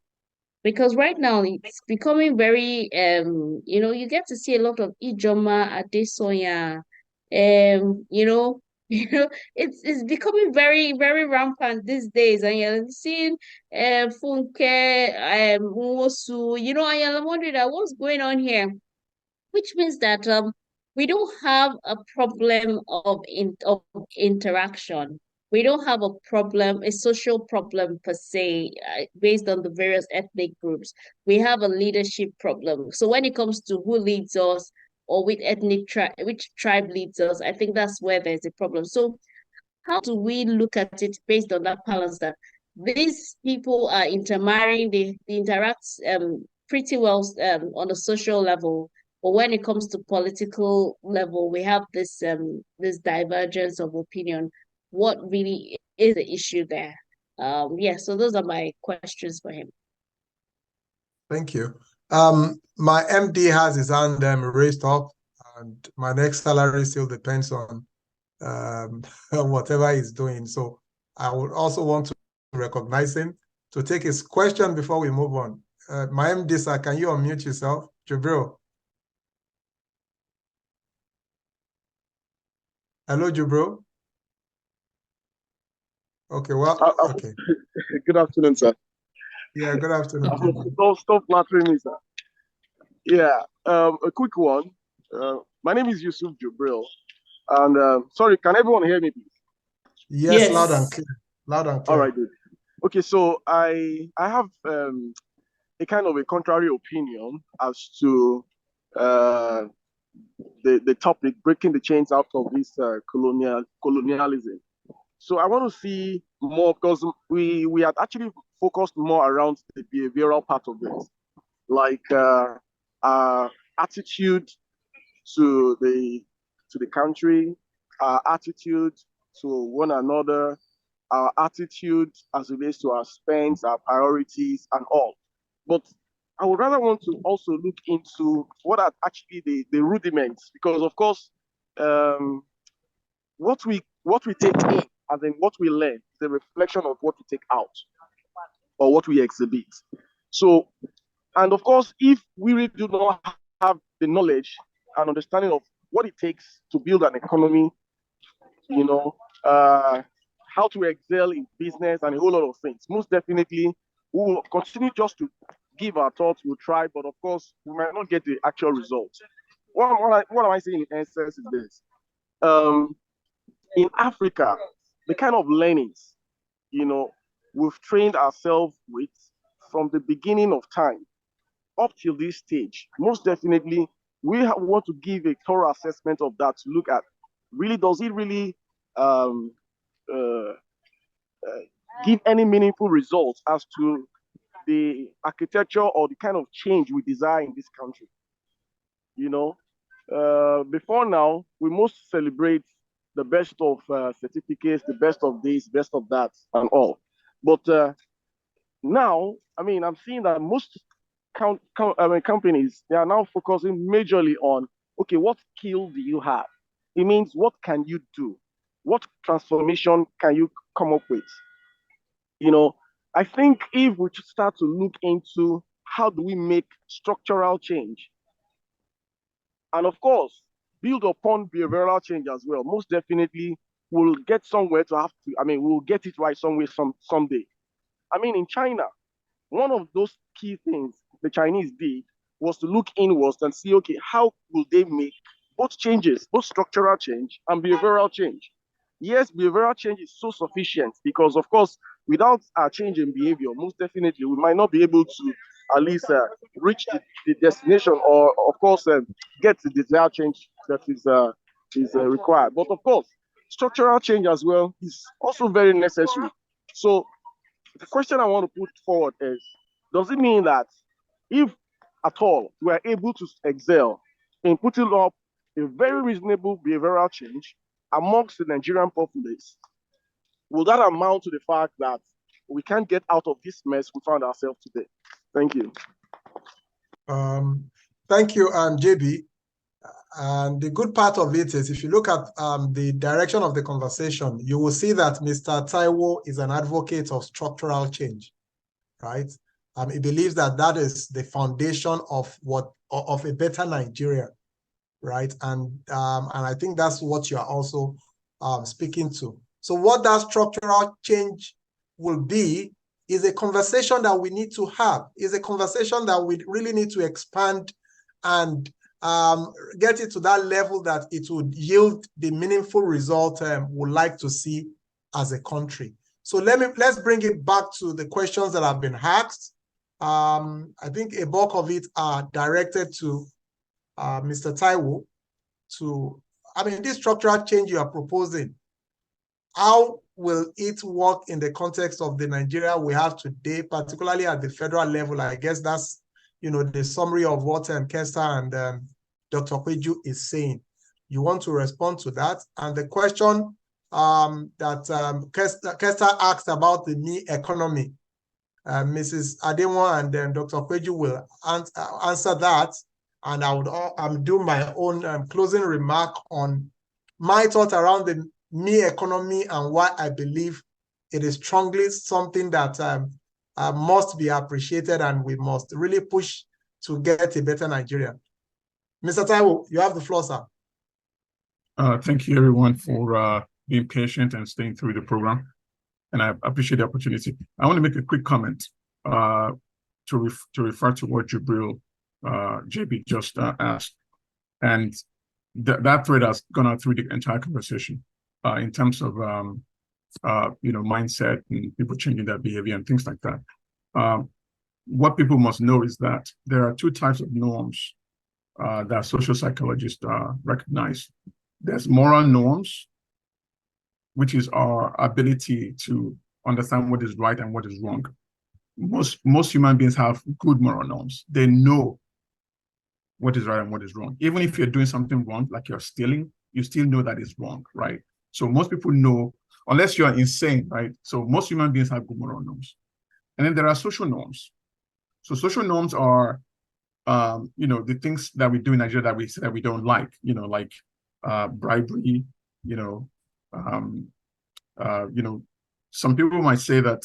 because right now it's becoming very you get to see a lot of Ijoma, Adesoya, it's becoming very, very rampant these days, and you're seeing Funke, Nwosu, and you're wondering that what's going on here, which means that we don't have a problem of interaction. We don't have a social problem per se, based on the various ethnic groups. We have a leadership problem. So when it comes to who leads us or which which tribe leads us, I think that's where there's a problem. So how do we look at it based on that balance that these people are intermarrying, they interact pretty well on a social level, but when it comes to political level, we have this divergence of opinion. What really is the issue there? So those are my questions for him. Thank you. My MD has his hand raised up, and my next salary still depends on whatever he's doing. So I would also want to recognize him to take his question before we move on. My MD, sir, can you unmute yourself? Jubril. Hello, Jubril. Okay, well, okay. Good afternoon, sir. Yeah, good afternoon. Stop flattering me, sir. Yeah, a quick one. My name is Yusuf Jubril. And sorry, can everyone hear me, please? Yes, loud and clear. Loud and clear. All right, good. Okay, so I have a kind of a contrary opinion as to the topic, breaking the chains out of this colonialism. So I want to see more, because we had actually focused more around the behavioral part of it, like attitude to the country, our attitude to one another, our attitude as it relates to our spends, our priorities, and all. But I would rather want to also look into what are actually the rudiments, because of course, what we take in and then what we learn is a reflection of what we take out or what we exhibit. So, and of course, if we really do not have the knowledge and understanding of what it takes to build an economy, how to excel in business and a whole lot of things, most definitely we will continue just to give our thoughts, we'll try, but of course, we might not get the actual results. What am I saying in essence is this. In Africa, the kind of learnings, we've trained ourselves with from the beginning of time up till this stage, most definitely, we want to give a thorough assessment of that to look at, really, does it really give any meaningful results as to the architecture or the kind of change we desire in this country? Before now, we most celebrate the best of certificates, the best of this, best of that, and all. But now, I'm seeing that most companies, they are now focusing majorly on, okay, what skill do you have? It means, what can you do? What transformation can you come up with? I think if we start to look into how do we make structural change, and of course, build upon behavioral change as well, most definitely we'll get somewhere to have to, we'll get it right somewhere someday. In China, one of those key things the Chinese did was to look inwards and see, okay, how will they make both changes, both structural change and behavioral change? Yes, behavioral change is so sufficient because, of course, without a change in behavior, most definitely we might not be able to at least reach the destination, or, of course, get the desired change that is required. But, of course, structural change as well is also very necessary. So the question I want to put forward is, does it mean that if at all we are able to excel in putting up a very reasonable behavioral change amongst the Nigerian populace, will that amount to the fact that we can't get out of this mess we found ourselves today? Thank you. Thank you, JB. And the good part of it is, if you look at the direction of the conversation, you will see that Mr. Taiwo is an advocate of structural change, right? He believes that that is the foundation of a better Nigeria, right? And I think that's what you are also speaking to. So what that structural change will be is a conversation that we need to have, is a conversation that we really need to expand and get it to that level that it would yield the meaningful result we'd like to see as a country. So let's bring it back to the questions that have been asked. I think a bulk of it are directed to Mr. Taiwo. This structural change you are proposing, how will it work in the context of the Nigeria we have today, particularly at the federal level? I guess that's, the summary of what Kester and Dr. Kweju is saying. You want to respond to that? And the question that Kester asked about the me economy, Mrs. Adewa and then Dr. Kweju will answer that. And I would do my own closing remark on my thought around the me economy and why I believe it is strongly something that must be appreciated, and we must really push to get a better Nigeria. Mr. Taiwo, you have the floor, sir. Thank you, everyone, for being patient and staying through the program. And I appreciate the opportunity. I want to make a quick comment to refer to what JB just asked. And that thread has gone out through the entire conversation in terms of mindset and people changing their behavior and things like that. What people must know is that there are two types of norms that social psychologists recognize. There's moral norms, which is our ability to understand what is right and what is wrong. Most human beings have good moral norms. They know what is right and what is wrong. Even if you're doing something wrong, like you're stealing, you still know that it's wrong, right? So most people know, unless you're insane, right? So most human beings have good moral norms. And then there are social norms. So social norms are, the things that we do in Nigeria that we say that we don't like, like bribery, some people might say that,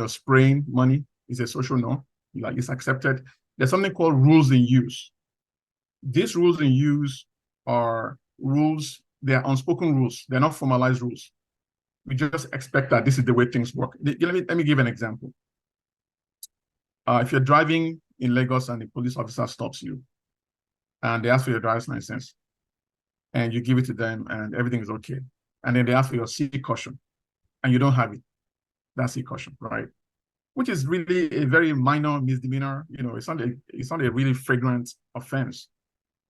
spraying money is a social norm, like it's accepted. There's something called rules in use. These rules in use are rules, they're unspoken rules. They're not formalized rules. We just expect that this is the way things work. Let me give an example. If you're driving in Lagos and the police officer stops you and they ask for your driver's license and you give it to them and everything is okay. And then they ask for your C caution and you don't have it. That's C caution, right? Which is really a very minor misdemeanor. It's not a really flagrant offense,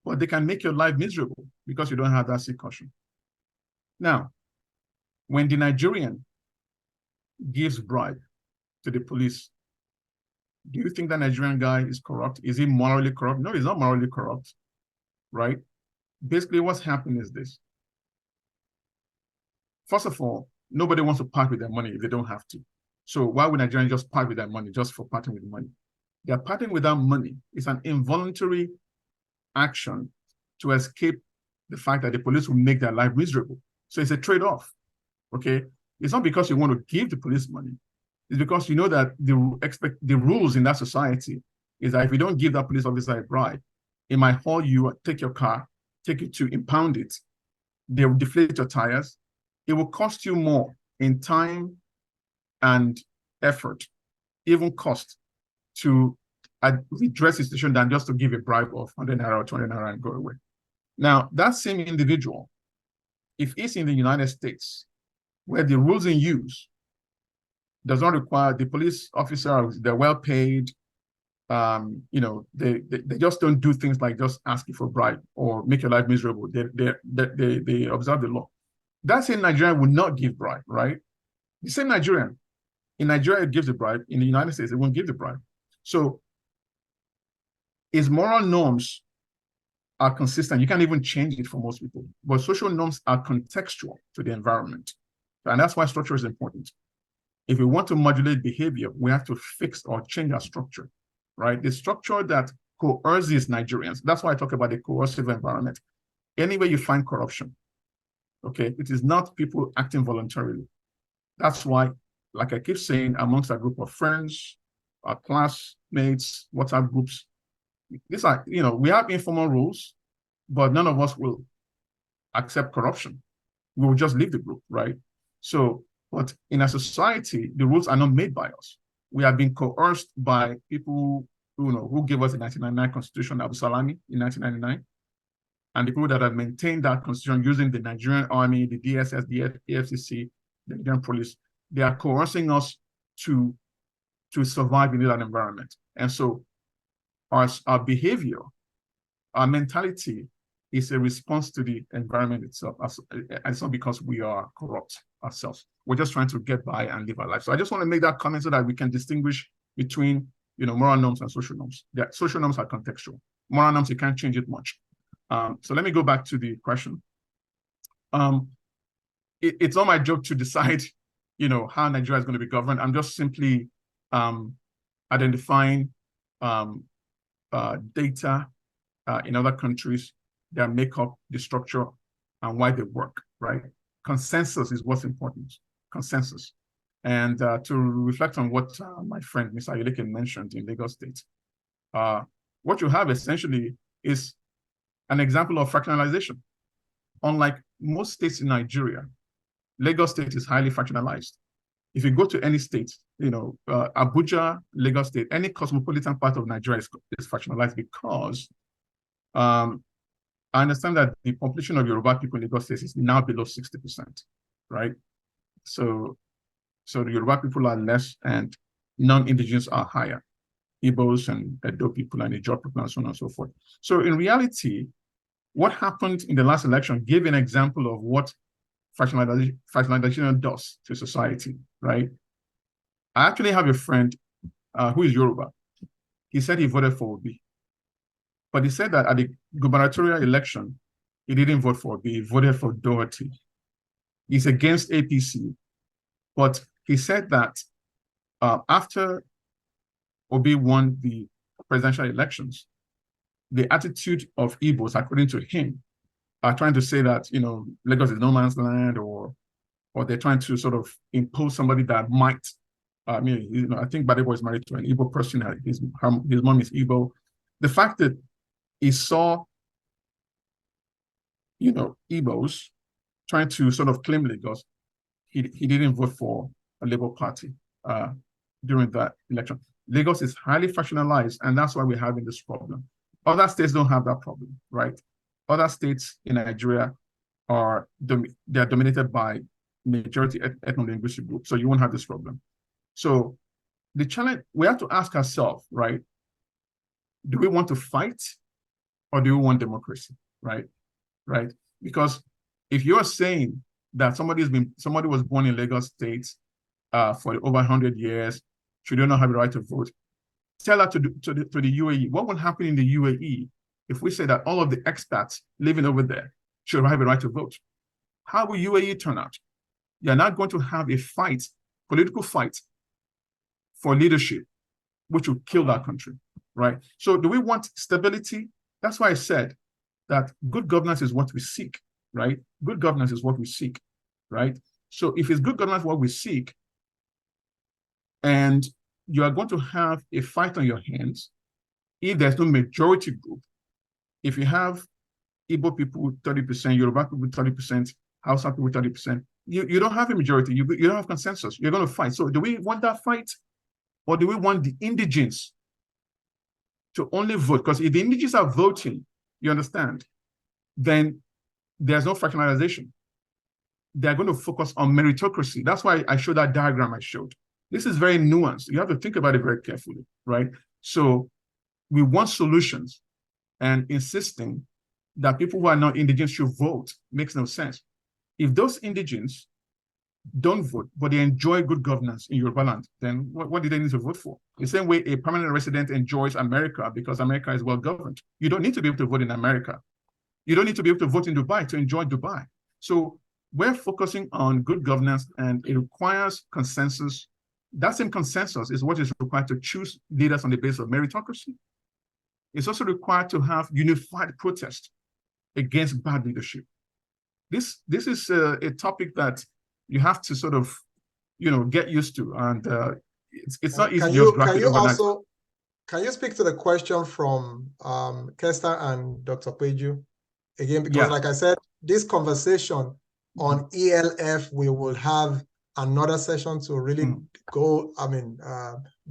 but they can make your life miserable because you don't have that C caution. Now, when the Nigerian gives bribe to the police, do you think that Nigerian guy is corrupt? Is he morally corrupt? No, he's not morally corrupt, right? Basically, what's happening is this. First of all, nobody wants to part with their money if they don't have to. So why would Nigerians just part with their money just for parting with money? They're parting with that money. It's an involuntary action to escape the fact that the police will make their life miserable. So it's a trade-off, okay? It's not because you want to give the police money. It's because you know that the rules in that society is that if you don't give that police officer a bribe, it might haul you, take your car, take it to impound it. They will deflate your tires. It will cost you more in time and effort, even cost, to redress the situation than just to give a bribe of 100 naira or 20 naira and go away. Now, that same individual, if he's in the United States, where the rules in use does not require the police officer, they're well paid, they just don't do things like just asking for a bribe or make your life miserable. They observe the law. That same Nigerian would not give bribe, right? The same Nigerian. In Nigeria, it gives a bribe. In the United States, it won't give the bribe. So his moral norms are consistent. You can't even change it for most people. But social norms are contextual to the environment. And that's why structure is important. If we want to modulate behavior, we have to fix or change our structure, right? The structure that coerces Nigerians. That's why I talk about the coercive environment. Anywhere you find corruption, okay, it is not people acting voluntarily. That's why, like I keep saying, amongst a group of friends, our classmates, WhatsApp groups, these are, we have informal rules, but none of us will accept corruption. We will just leave the group, right? So, but in a society, the rules are not made by us. We have been coerced by people who gave us the 1999 Constitution, Abu Salami in 1999, and the people that have maintained that constitution using the Nigerian Army, the DSS, the AFCC, the Nigerian police. They are coercing us to survive in that environment. And so our behavior, our mentality is a response to the environment itself. It's not because we are corrupt ourselves. We're just trying to get by and live our life. So I just want to make that comment so that we can distinguish between moral norms and social norms. Social norms are contextual. Moral norms, you can't change it much. So let me go back to the question. It's not my job to decide, how Nigeria is going to be governed. I'm just simply identifying data in other countries that make up the structure and why they work, right? Consensus is what's important, consensus. And to reflect on what my friend, Mr. Ayoleke, mentioned in Lagos State, what you have essentially is an example of fractionalization. Unlike most states in Nigeria, Lagos State is highly fractionalized. If you go to any state, Abuja, Lagos State, any cosmopolitan part of Nigeria is fractionalized because I understand that the population of Yoruba people in Lagos State is now below 60%, right? So the Yoruba people are less and non-indigenous are higher. Igbos and Edo people and Ijaw people and so on and so forth. So in reality, what happened in the last election gave an example of what fractionalization does to society, right? I actually have a friend who is Yoruba. He said he voted for Obi. But he said that at the gubernatorial election, he didn't vote for Obi, he voted for Doherty. He's against APC. But he said that after Obi won the presidential elections, the attitude of Igbos, according to him, are trying to say that, Lagos is no man's land, or they're trying to sort of impose somebody that might, I think Badebo is married to an Igbo person. His mom is Igbo. The fact that he saw, Igbos trying to sort of claim Lagos, he didn't vote for a Labour Party during that election. Lagos is highly fractionalized, and that's why we're having this problem. Other states don't have that problem, right? Other states in Nigeria they're dominated by majority ethno-linguistic groups, so you won't have this problem. So the challenge, we have to ask ourselves, right? Do we want to fight or do we want democracy, right? Right? Because if you're saying that somebody was born in Lagos State for over 100 years, should not have the right to vote, tell that to the UAE. What will happen in the UAE if we say that all of the expats living over there should have a right to vote? How will UAE turn out? You're not going to have a fight, political fight for leadership, which will kill that country, right? So do we want stability? That's why I said that good governance is what we seek, right? Good governance is what we seek, right? So if it's good governance what we seek, and you are going to have a fight on your hands, if there's no majority group, if you have Igbo people 30%, Yoruba people 30%, Hausa people 30%, you don't have a majority, you don't have consensus, you're going to fight. So do we want that fight? Or do we want the indigents to only vote? Because if the indigents are voting, you understand, then there's no fractionalization. They're going to focus on meritocracy. That's why I showed that diagram I showed. This is very nuanced. You have to think about it very carefully, right? So we want solutions, and insisting that people who are not indigents should vote makes no sense. If those indigents don't vote, but they enjoy good governance in Yoruba land, then what do they need to vote for? The same way a permanent resident enjoys America because America is well governed. You don't need to be able to vote in America. You don't need to be able to vote in Dubai to enjoy Dubai. So we're focusing on good governance, and it requires consensus. That same consensus is what is required to choose leaders on the basis of meritocracy. It's also required to have unified protest against bad leadership. This is a topic that you have to sort of, get used to, and it's not easy to just grasp it overnight. Can you speak to the question from Kester and Dr. Peju again? Because like I said, this conversation on ELF, we will have another session to really go,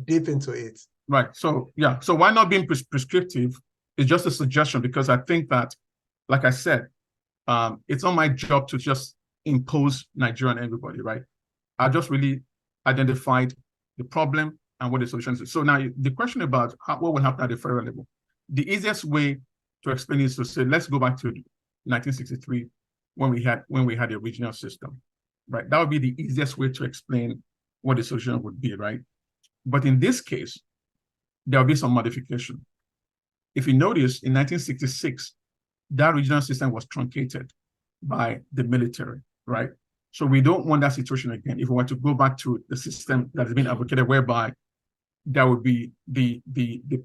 deep into it. Right. So, So why not being prescriptive is just a suggestion, because I think that, like I said, it's not my job to just impose Nigeria on everybody, right? I just really identified the problem and what the solution is. So now the question about what will happen at the federal level, the easiest way to explain is to say, let's go back to 1963 when we had the regional system, right? That would be the easiest way to explain what the solution would be, right? But in this case, there will be some modification. If you notice, in 1966, that regional system was truncated by the military, right? So we don't want that situation again. If we want to go back to the system that has been advocated, whereby there would be the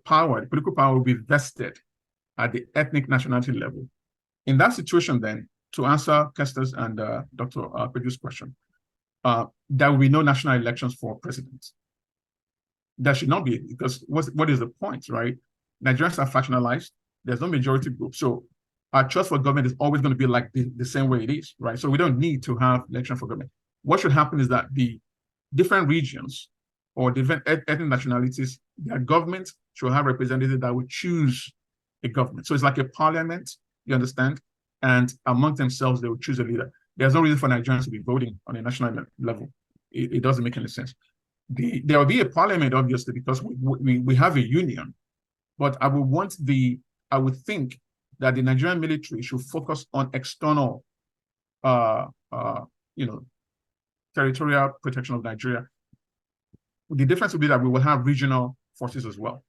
power, the political power will be vested at the ethnic nationality level. In that situation, then, to answer Kester's and Dr. Peju's question, there will be no national elections for president. There should not be, because what is the point, right? Nigerians are factionalized. There's no majority group. So our trust for government is always going to be like the same way it is, right? So we don't need to have election for government. What should happen is that the different regions or different ethnic nationalities, their government should have representatives that will choose a government. So it's like a parliament You understand? And among themselves, they will choose a leader. There's no reason for Nigerians to be voting on a national level. It doesn't make any sense. There will be a parliament, obviously, because we have a union. But I would think that the Nigerian military should focus on external, territorial protection of Nigeria. The difference will be that we will have regional forces as well.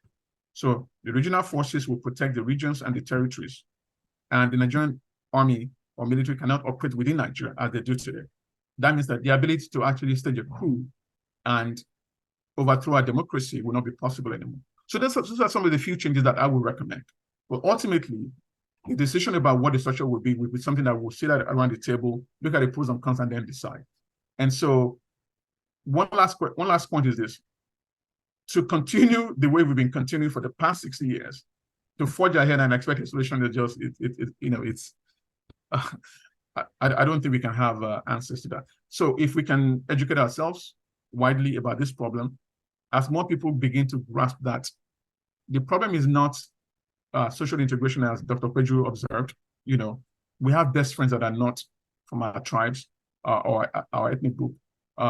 So the regional forces will protect the regions and the territories, and the Nigerian army or military cannot operate within Nigeria as they do today. That means that the ability to actually stage a coup and overthrow our democracy will not be possible anymore. So those are some of the few changes that I would recommend. But ultimately, the decision about what the structure will be something that we'll sit around the table, look at the pros and cons, and then decide. And so one last point is this. To continue the way we've been continuing for the past 60 years, to forge ahead and expect a solution is just, I don't think we can have answers to that. So if we can educate ourselves widely about this problem, as more people begin to grasp that the problem is not social integration, as Dr. Peju observed. We have best friends that are not from our tribes or our ethnic group.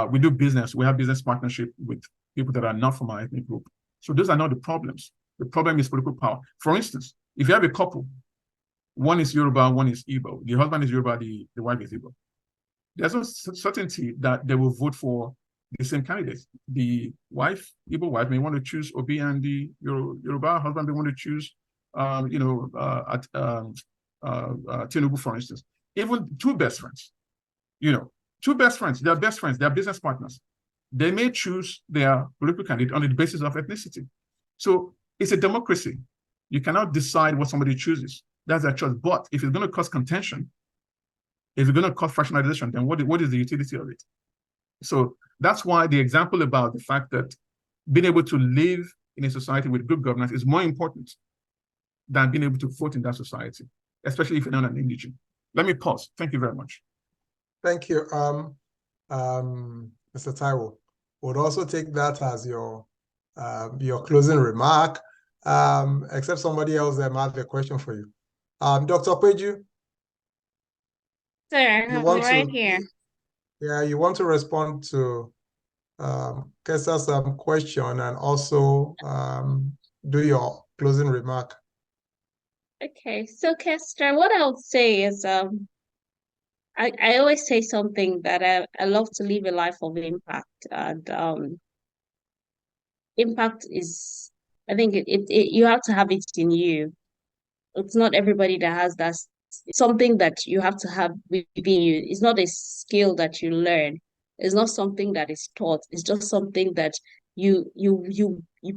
We do business. We have business partnership with people that are not from our ethnic group. So those are not the problems. The problem is political power. For instance, if you have a couple, one is Yoruba, one is Igbo. The husband is Yoruba, the wife is Igbo. There's no certainty that they will vote for the same candidates. The Igbo wife may want to choose Obi, and the Yoruba husband may want to choose, Tinubu, for instance. Even two best friends, they're best friends, they're business partners. They may choose their political candidate on the basis of ethnicity. So it's a democracy. You cannot decide what somebody chooses. That's their choice. But if it's going to cause contention, if it's going to cause fractionalization, then what is the utility of it? So that's why the example about the fact that being able to live in a society with good governance is more important than being able to vote in that society, especially if you're not an indigene. Let me pause. Thank you very much. Thank you, Mr. Taiwo. Would also take that as your closing remark, except somebody else that might have a question for you. Dr. Peju? Sir, I'm right here. Yeah, you want to respond to Kesa's question and also do your closing remark. Okay, so Kester, what I would say is I always say something that I love to live a life of impact, and impact is, I think you have to have it in you. It's not everybody that has that. It's something that you have to have within you. It's not a skill that you learn. It's not something that is taught. It's just something that you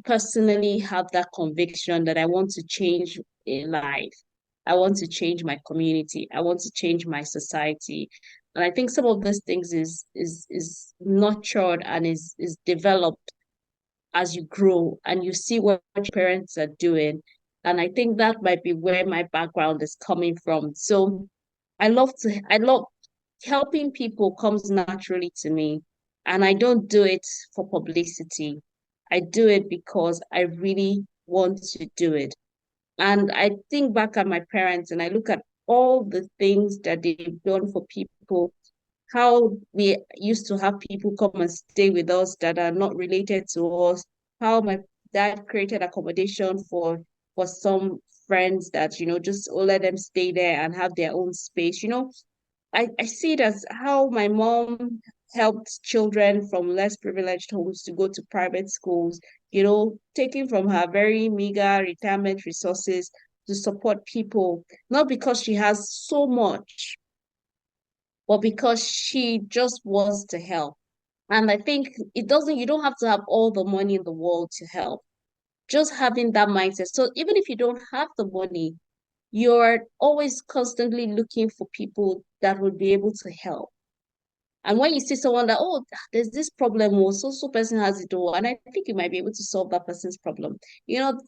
personally have that conviction that I want to change a life. I want to change my community. I want to change my society. And I think some of these things is nurtured and is developed as you grow and you see what your parents are doing. And I think that might be where my background is coming from. So I love helping people comes naturally to me. And I don't do it for publicity. I do it because I really want to do it. And I think back at my parents and I look at all the things that they've done for people, how we used to have people come and stay with us that are not related to us, how my dad created accommodation for some friends that, just let them stay there and have their own space. I see it as how my mom helped children from less privileged homes to go to private schools, taking from her very meager retirement resources to support people, not because she has so much, but because she just wants to help. And I think you don't have to have all the money in the world to help. Just having that mindset. So even if you don't have the money, you're always constantly looking for people that would be able to help. And when you see someone that, oh, there's this problem, or so person has it all, and I think you might be able to solve that person's problem.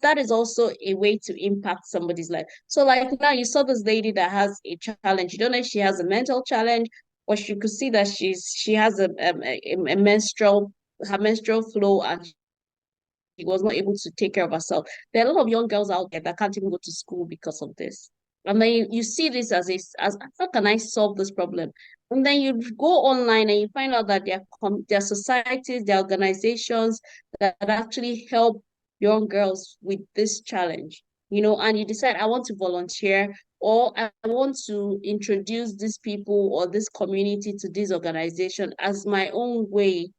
That is also a way to impact somebody's life. So like now you saw this lady that has a challenge. You don't know if she has a mental challenge, or you could see that she has a menstrual flow and she was not able to take care of herself. There are a lot of young girls out there that can't even go to school because of this. And then you see this as how can I solve this problem? And then you go online and you find out that there are societies, there are organizations that actually help young girls with this challenge, and you decide, I want to volunteer, or I want to introduce these people or this community to this organization as my own way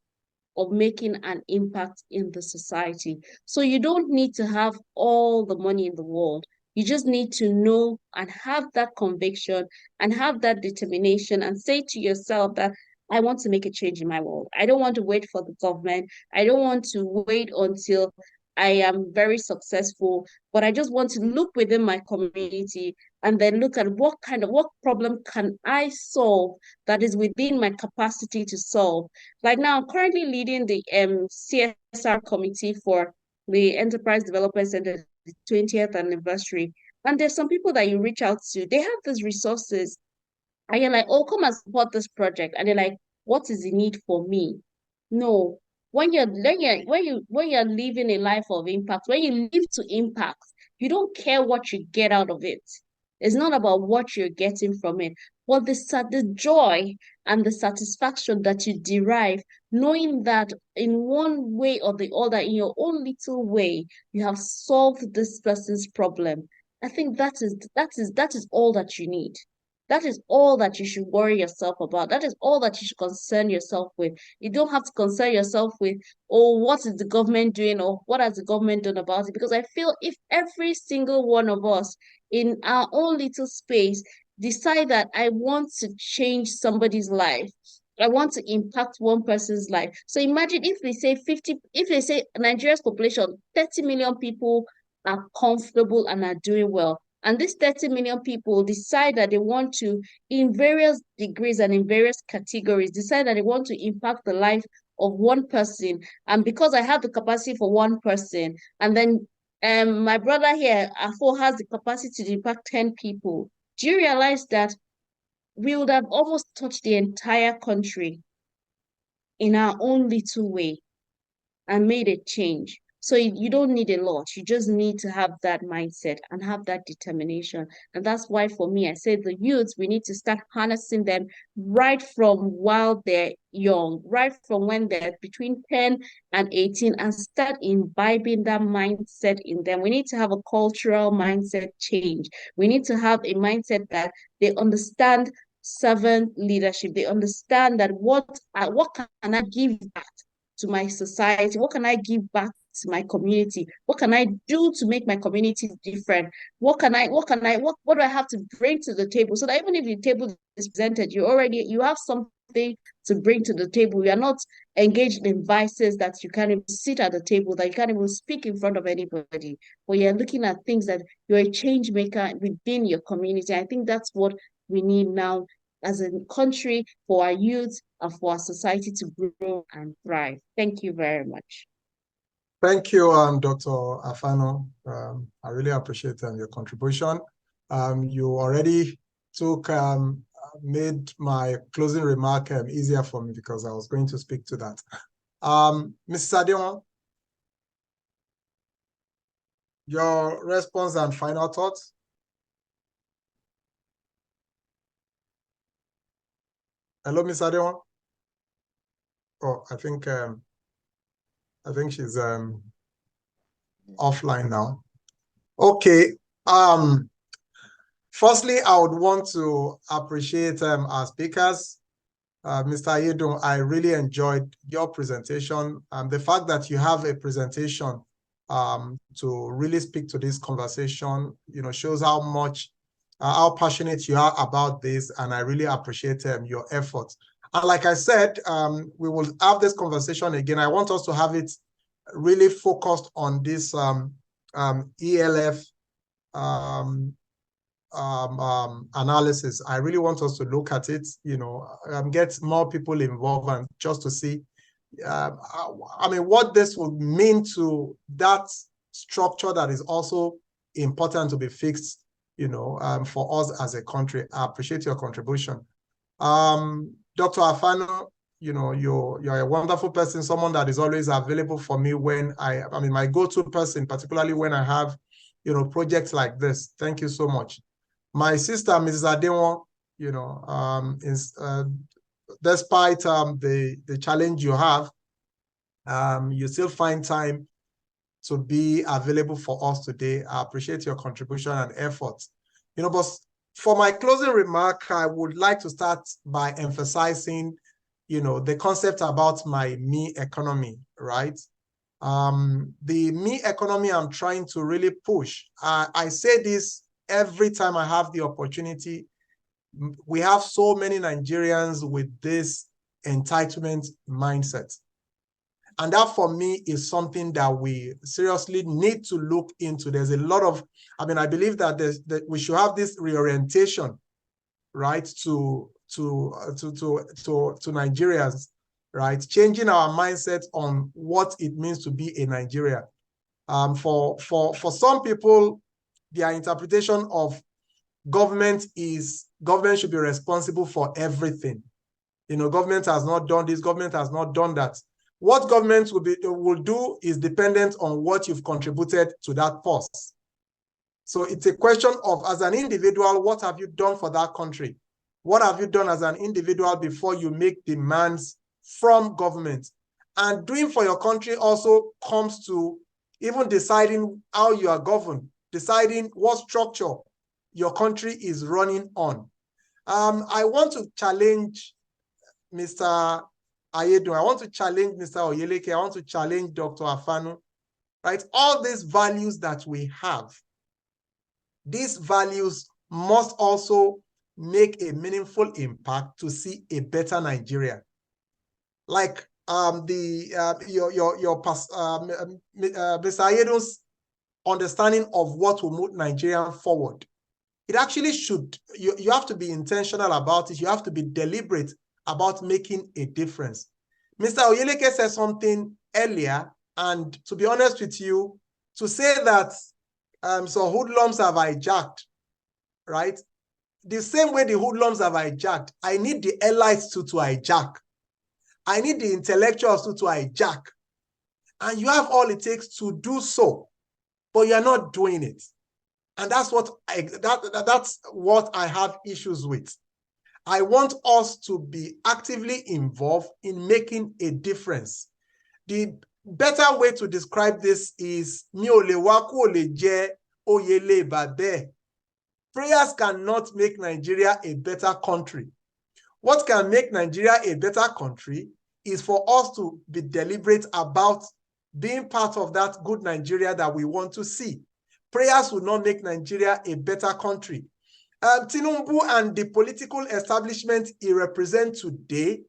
of making an impact in the society. So you don't need to have all the money in the world. You just need to know and have that conviction and have that determination and say to yourself that I want to make a change in my world. I don't want to wait for the government. I don't want to wait until I am very successful, but I just want to look within my community and then look at what problem can I solve that is within my capacity to solve. Like now, I'm currently leading the CSR committee for the Enterprise Development Center, the 20th anniversary. And there's some people that you reach out to, they have these resources, and you're like, oh, come and support this project. And they're like, what is the need for me? No. When you're living a life of impact, when you live to impact, you don't care what you get out of it. It's not about what you're getting from it, but the joy and the satisfaction that you derive, knowing that in one way or the other, in your own little way, you have solved this person's problem. I think that is all that you need. That is all that you should worry yourself about. That is all that you should concern yourself with. You don't have to concern yourself with, oh, what is the government doing, or what has the government done about it? Because I feel if every single one of us in our own little space decide that I want to change somebody's life, I want to impact one person's life. So imagine if they say Nigeria's population, 30 million people are comfortable and are doing well. And these 30 million people decide that they want to, in various degrees and in various categories, decide that they want to impact the life of one person. And because I have the capacity for one person, and then my brother here, Afo, has the capacity to impact 10 people, do you realize that we would have almost touched the entire country in our own little way and made a change? So you don't need a lot. You just need to have that mindset and have that determination. And that's why for me, I say the youths, we need to start harnessing them right from while they're young, right from when they're between 10 and 18, and start imbibing that mindset in them. We need to have a cultural mindset change. We need to have a mindset that they understand servant leadership. They understand that what can I give back to my society? What can I give back to my community? What can I do to make my community different? What do I have to bring to the table? So that even if the table is presented, you have something to bring to the table. You are not engaged in vices that you can't even sit at the table, that you can't even speak in front of anybody. But you're looking at things that you're a change maker within your community. I think that's what we need now as a country, for our youth and for our society to grow and thrive. Thank you very much. Thank you, Dr. Afano. I really appreciate your contribution. You already made my closing remark easier for me because I was going to speak to that. Mrs. Adeon, your response and final thoughts? Hello, Ms. Adeon. Oh, I think she's offline now. Okay. Firstly, I would want to appreciate our speakers. Mr. Ayedun, I really enjoyed your presentation. The fact that you have a presentation to really speak to this conversation, shows how much, how passionate you are about this, and I really appreciate your efforts. And like I said, we will have this conversation again. I want us to have it really focused on this ELF analysis. I really want us to look at it, get more people involved, and just to see, what this would mean to that structure that is also important to be fixed, for us as a country. I appreciate your contribution. Dr. Afano, you're a wonderful person, someone that is always available for me when my go-to person, particularly when I have, projects like this. Thank you so much. My sister, Mrs. Adewon, is despite the challenge you have, you still find time to be available for us today. I appreciate your contribution and effort. But for my closing remark, I would like to start by emphasizing, the concept about my me economy, right? The me economy I'm trying to really push. I say this every time I have the opportunity. We have so many Nigerians with this entitlement mindset. And that for me is something that we seriously need to look into. There's a lot of, I believe that we should have this reorientation, right, to Nigerians, right, changing our mindset on what it means to be a Nigerian. For some people, their interpretation of government should be responsible for everything. Government has not done this, government has not done that. What government will do is dependent on what you've contributed to that purse. So it's a question of, as an individual, what have you done for that country? What have you done as an individual before you make demands from government? And doing for your country also comes to even deciding how you are governed, deciding what structure your country is running on. I want to challenge Mr. Ayedu. I want to challenge Mr. Oyeleke. I want to challenge Dr. Afanu, right? All these values that we have, these values must also make a meaningful impact to see a better Nigeria. Like Mr. Ayedu's understanding of what will move Nigeria forward. It actually should, you have to be intentional about it. You have to be deliberate about making a difference. Mr. Oyeleke said something earlier, and to be honest with you, to say that so hoodlums have hijacked, right? The same way the hoodlums have hijacked, I need the elites to hijack. I need the intellectuals to hijack. And you have all it takes to do so, but you're not doing it. And that's what I have issues with. I want us to be actively involved in making a difference. The better way to describe this is prayers cannot make Nigeria a better country. What can make Nigeria a better country is for us to be deliberate about being part of that good Nigeria that we want to see. Prayers will not make Nigeria a better country. Tinubu and the political establishment he represents today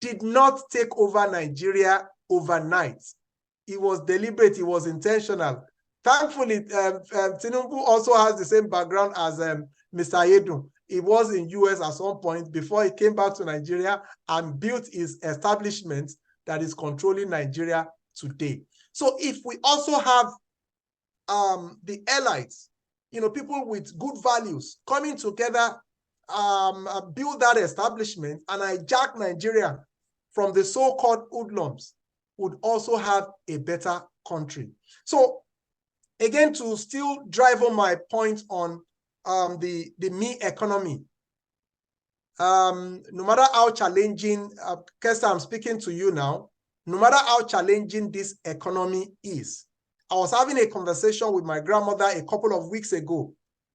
did not take over Nigeria overnight. It was deliberate, it was intentional. Thankfully, Tinubu also has the same background as Mr. Ayedu. He was in US at some point before he came back to Nigeria and built his establishment that is controlling Nigeria today. So if we also have the elites, people with good values coming together, build that establishment and hijack Nigeria from the so-called hoodlums, would also have a better country. So again, to still drive home my point on the me economy, no matter how challenging, Kester, I'm speaking to you now, no matter how challenging this economy is. I was having a conversation with my grandmother a couple of weeks ago,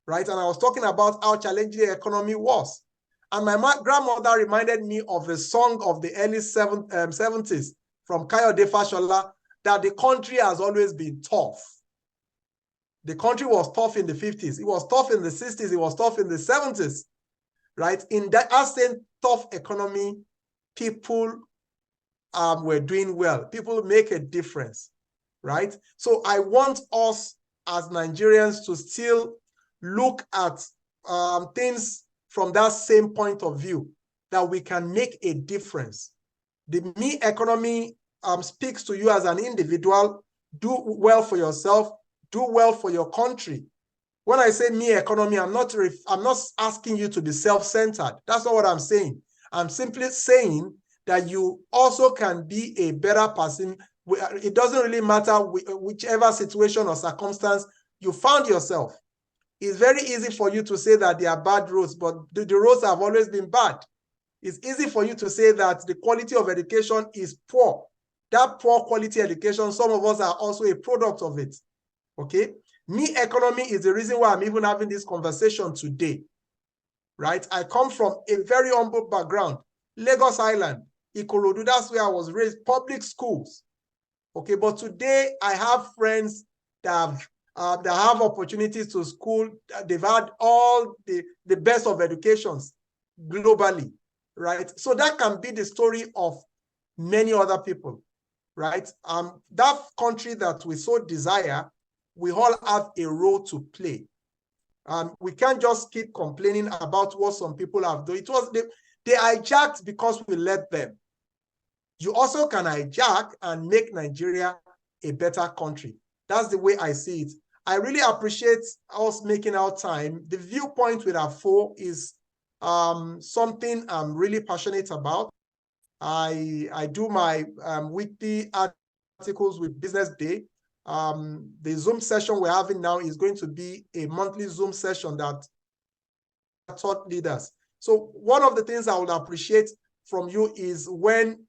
right? And I was talking about how challenging the economy was. And my grandmother reminded me of a song of the early 70s from Kayode Fashola, that the country has always been tough. The country was tough in the 50s. It was tough in the 60s. It was tough in the 70s, right? In that same tough economy, people were doing well. People make a difference, right? So I want us as Nigerians to still look at things from that same point of view, that we can make a difference. The me economy speaks to you as an individual. Do well for yourself. Do well for your country. When I say me economy, I'm not asking you to be self-centered. That's not what I'm saying. I'm simply saying that you also can be a better person. It doesn't really matter whichever situation or circumstance you found yourself. It's very easy for you to say that they are bad roads, but the roads have always been bad. It's easy for you to say that the quality of education is poor. That poor quality education, some of us are also a product of it. Okay? Me economy is the reason why I'm even having this conversation today. Right? I come from a very humble background. Lagos Island, Ikorodu, that's where I was raised, public schools. Okay, but today I have friends that have opportunities to school. They've had all the best of educations globally, right? So that can be the story of many other people, right? That country that we so desire, we all have a role to play. We can't just keep complaining about what some people have done. It was they hijacked because we let them. You also can hijack and make Nigeria a better country. That's the way I see it. I really appreciate us making our time. The viewpoint with AFO is something I'm really passionate about. I do my weekly articles with Business Day. The Zoom session we're having now is going to be a monthly Zoom session that thought leaders. So one of the things I would appreciate from you is when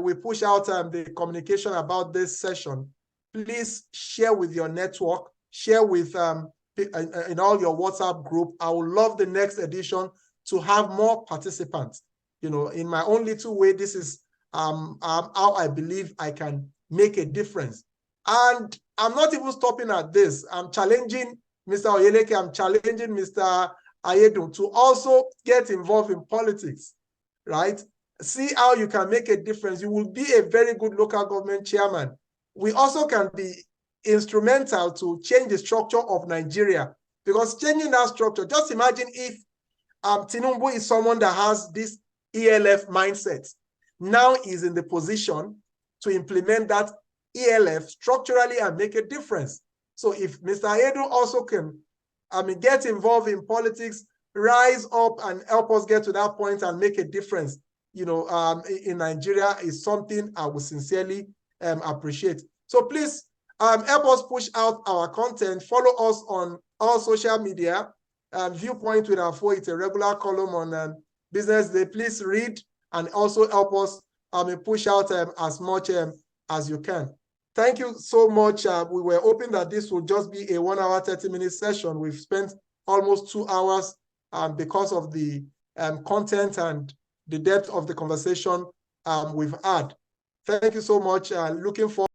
we push out the communication about this session, please share with your network, share with in all your WhatsApp group. I would love the next edition to have more participants. You know, in my own little way, this is how I believe I can make a difference. And I'm not even stopping at this. I'm challenging Mr. Oyeleke, I'm challenging Mr. Ayedu to also get involved in politics, right? See how you can make a difference. You will be a very good local government chairman. We also can be instrumental to change the structure of Nigeria, because changing that structure, just imagine if Tinubu is someone that has this ELF mindset. Now he's in the position to implement that ELF structurally and make a difference. So if Mr. Ayedu also can get involved in politics, rise up and help us get to that point and make a difference, you know, in Nigeria, is something I would sincerely appreciate. So please help us push out our content. Follow us on all social media. Viewpoint with AFO, it's a regular column on Business Day. Please read and also help us push out as much as you can. Thank you so much. We were hoping that this would just be a 1 hour, 30-minute session. We've spent almost 2 hours because of the content and the depth of the conversation we've had. Thank you so much. Looking forward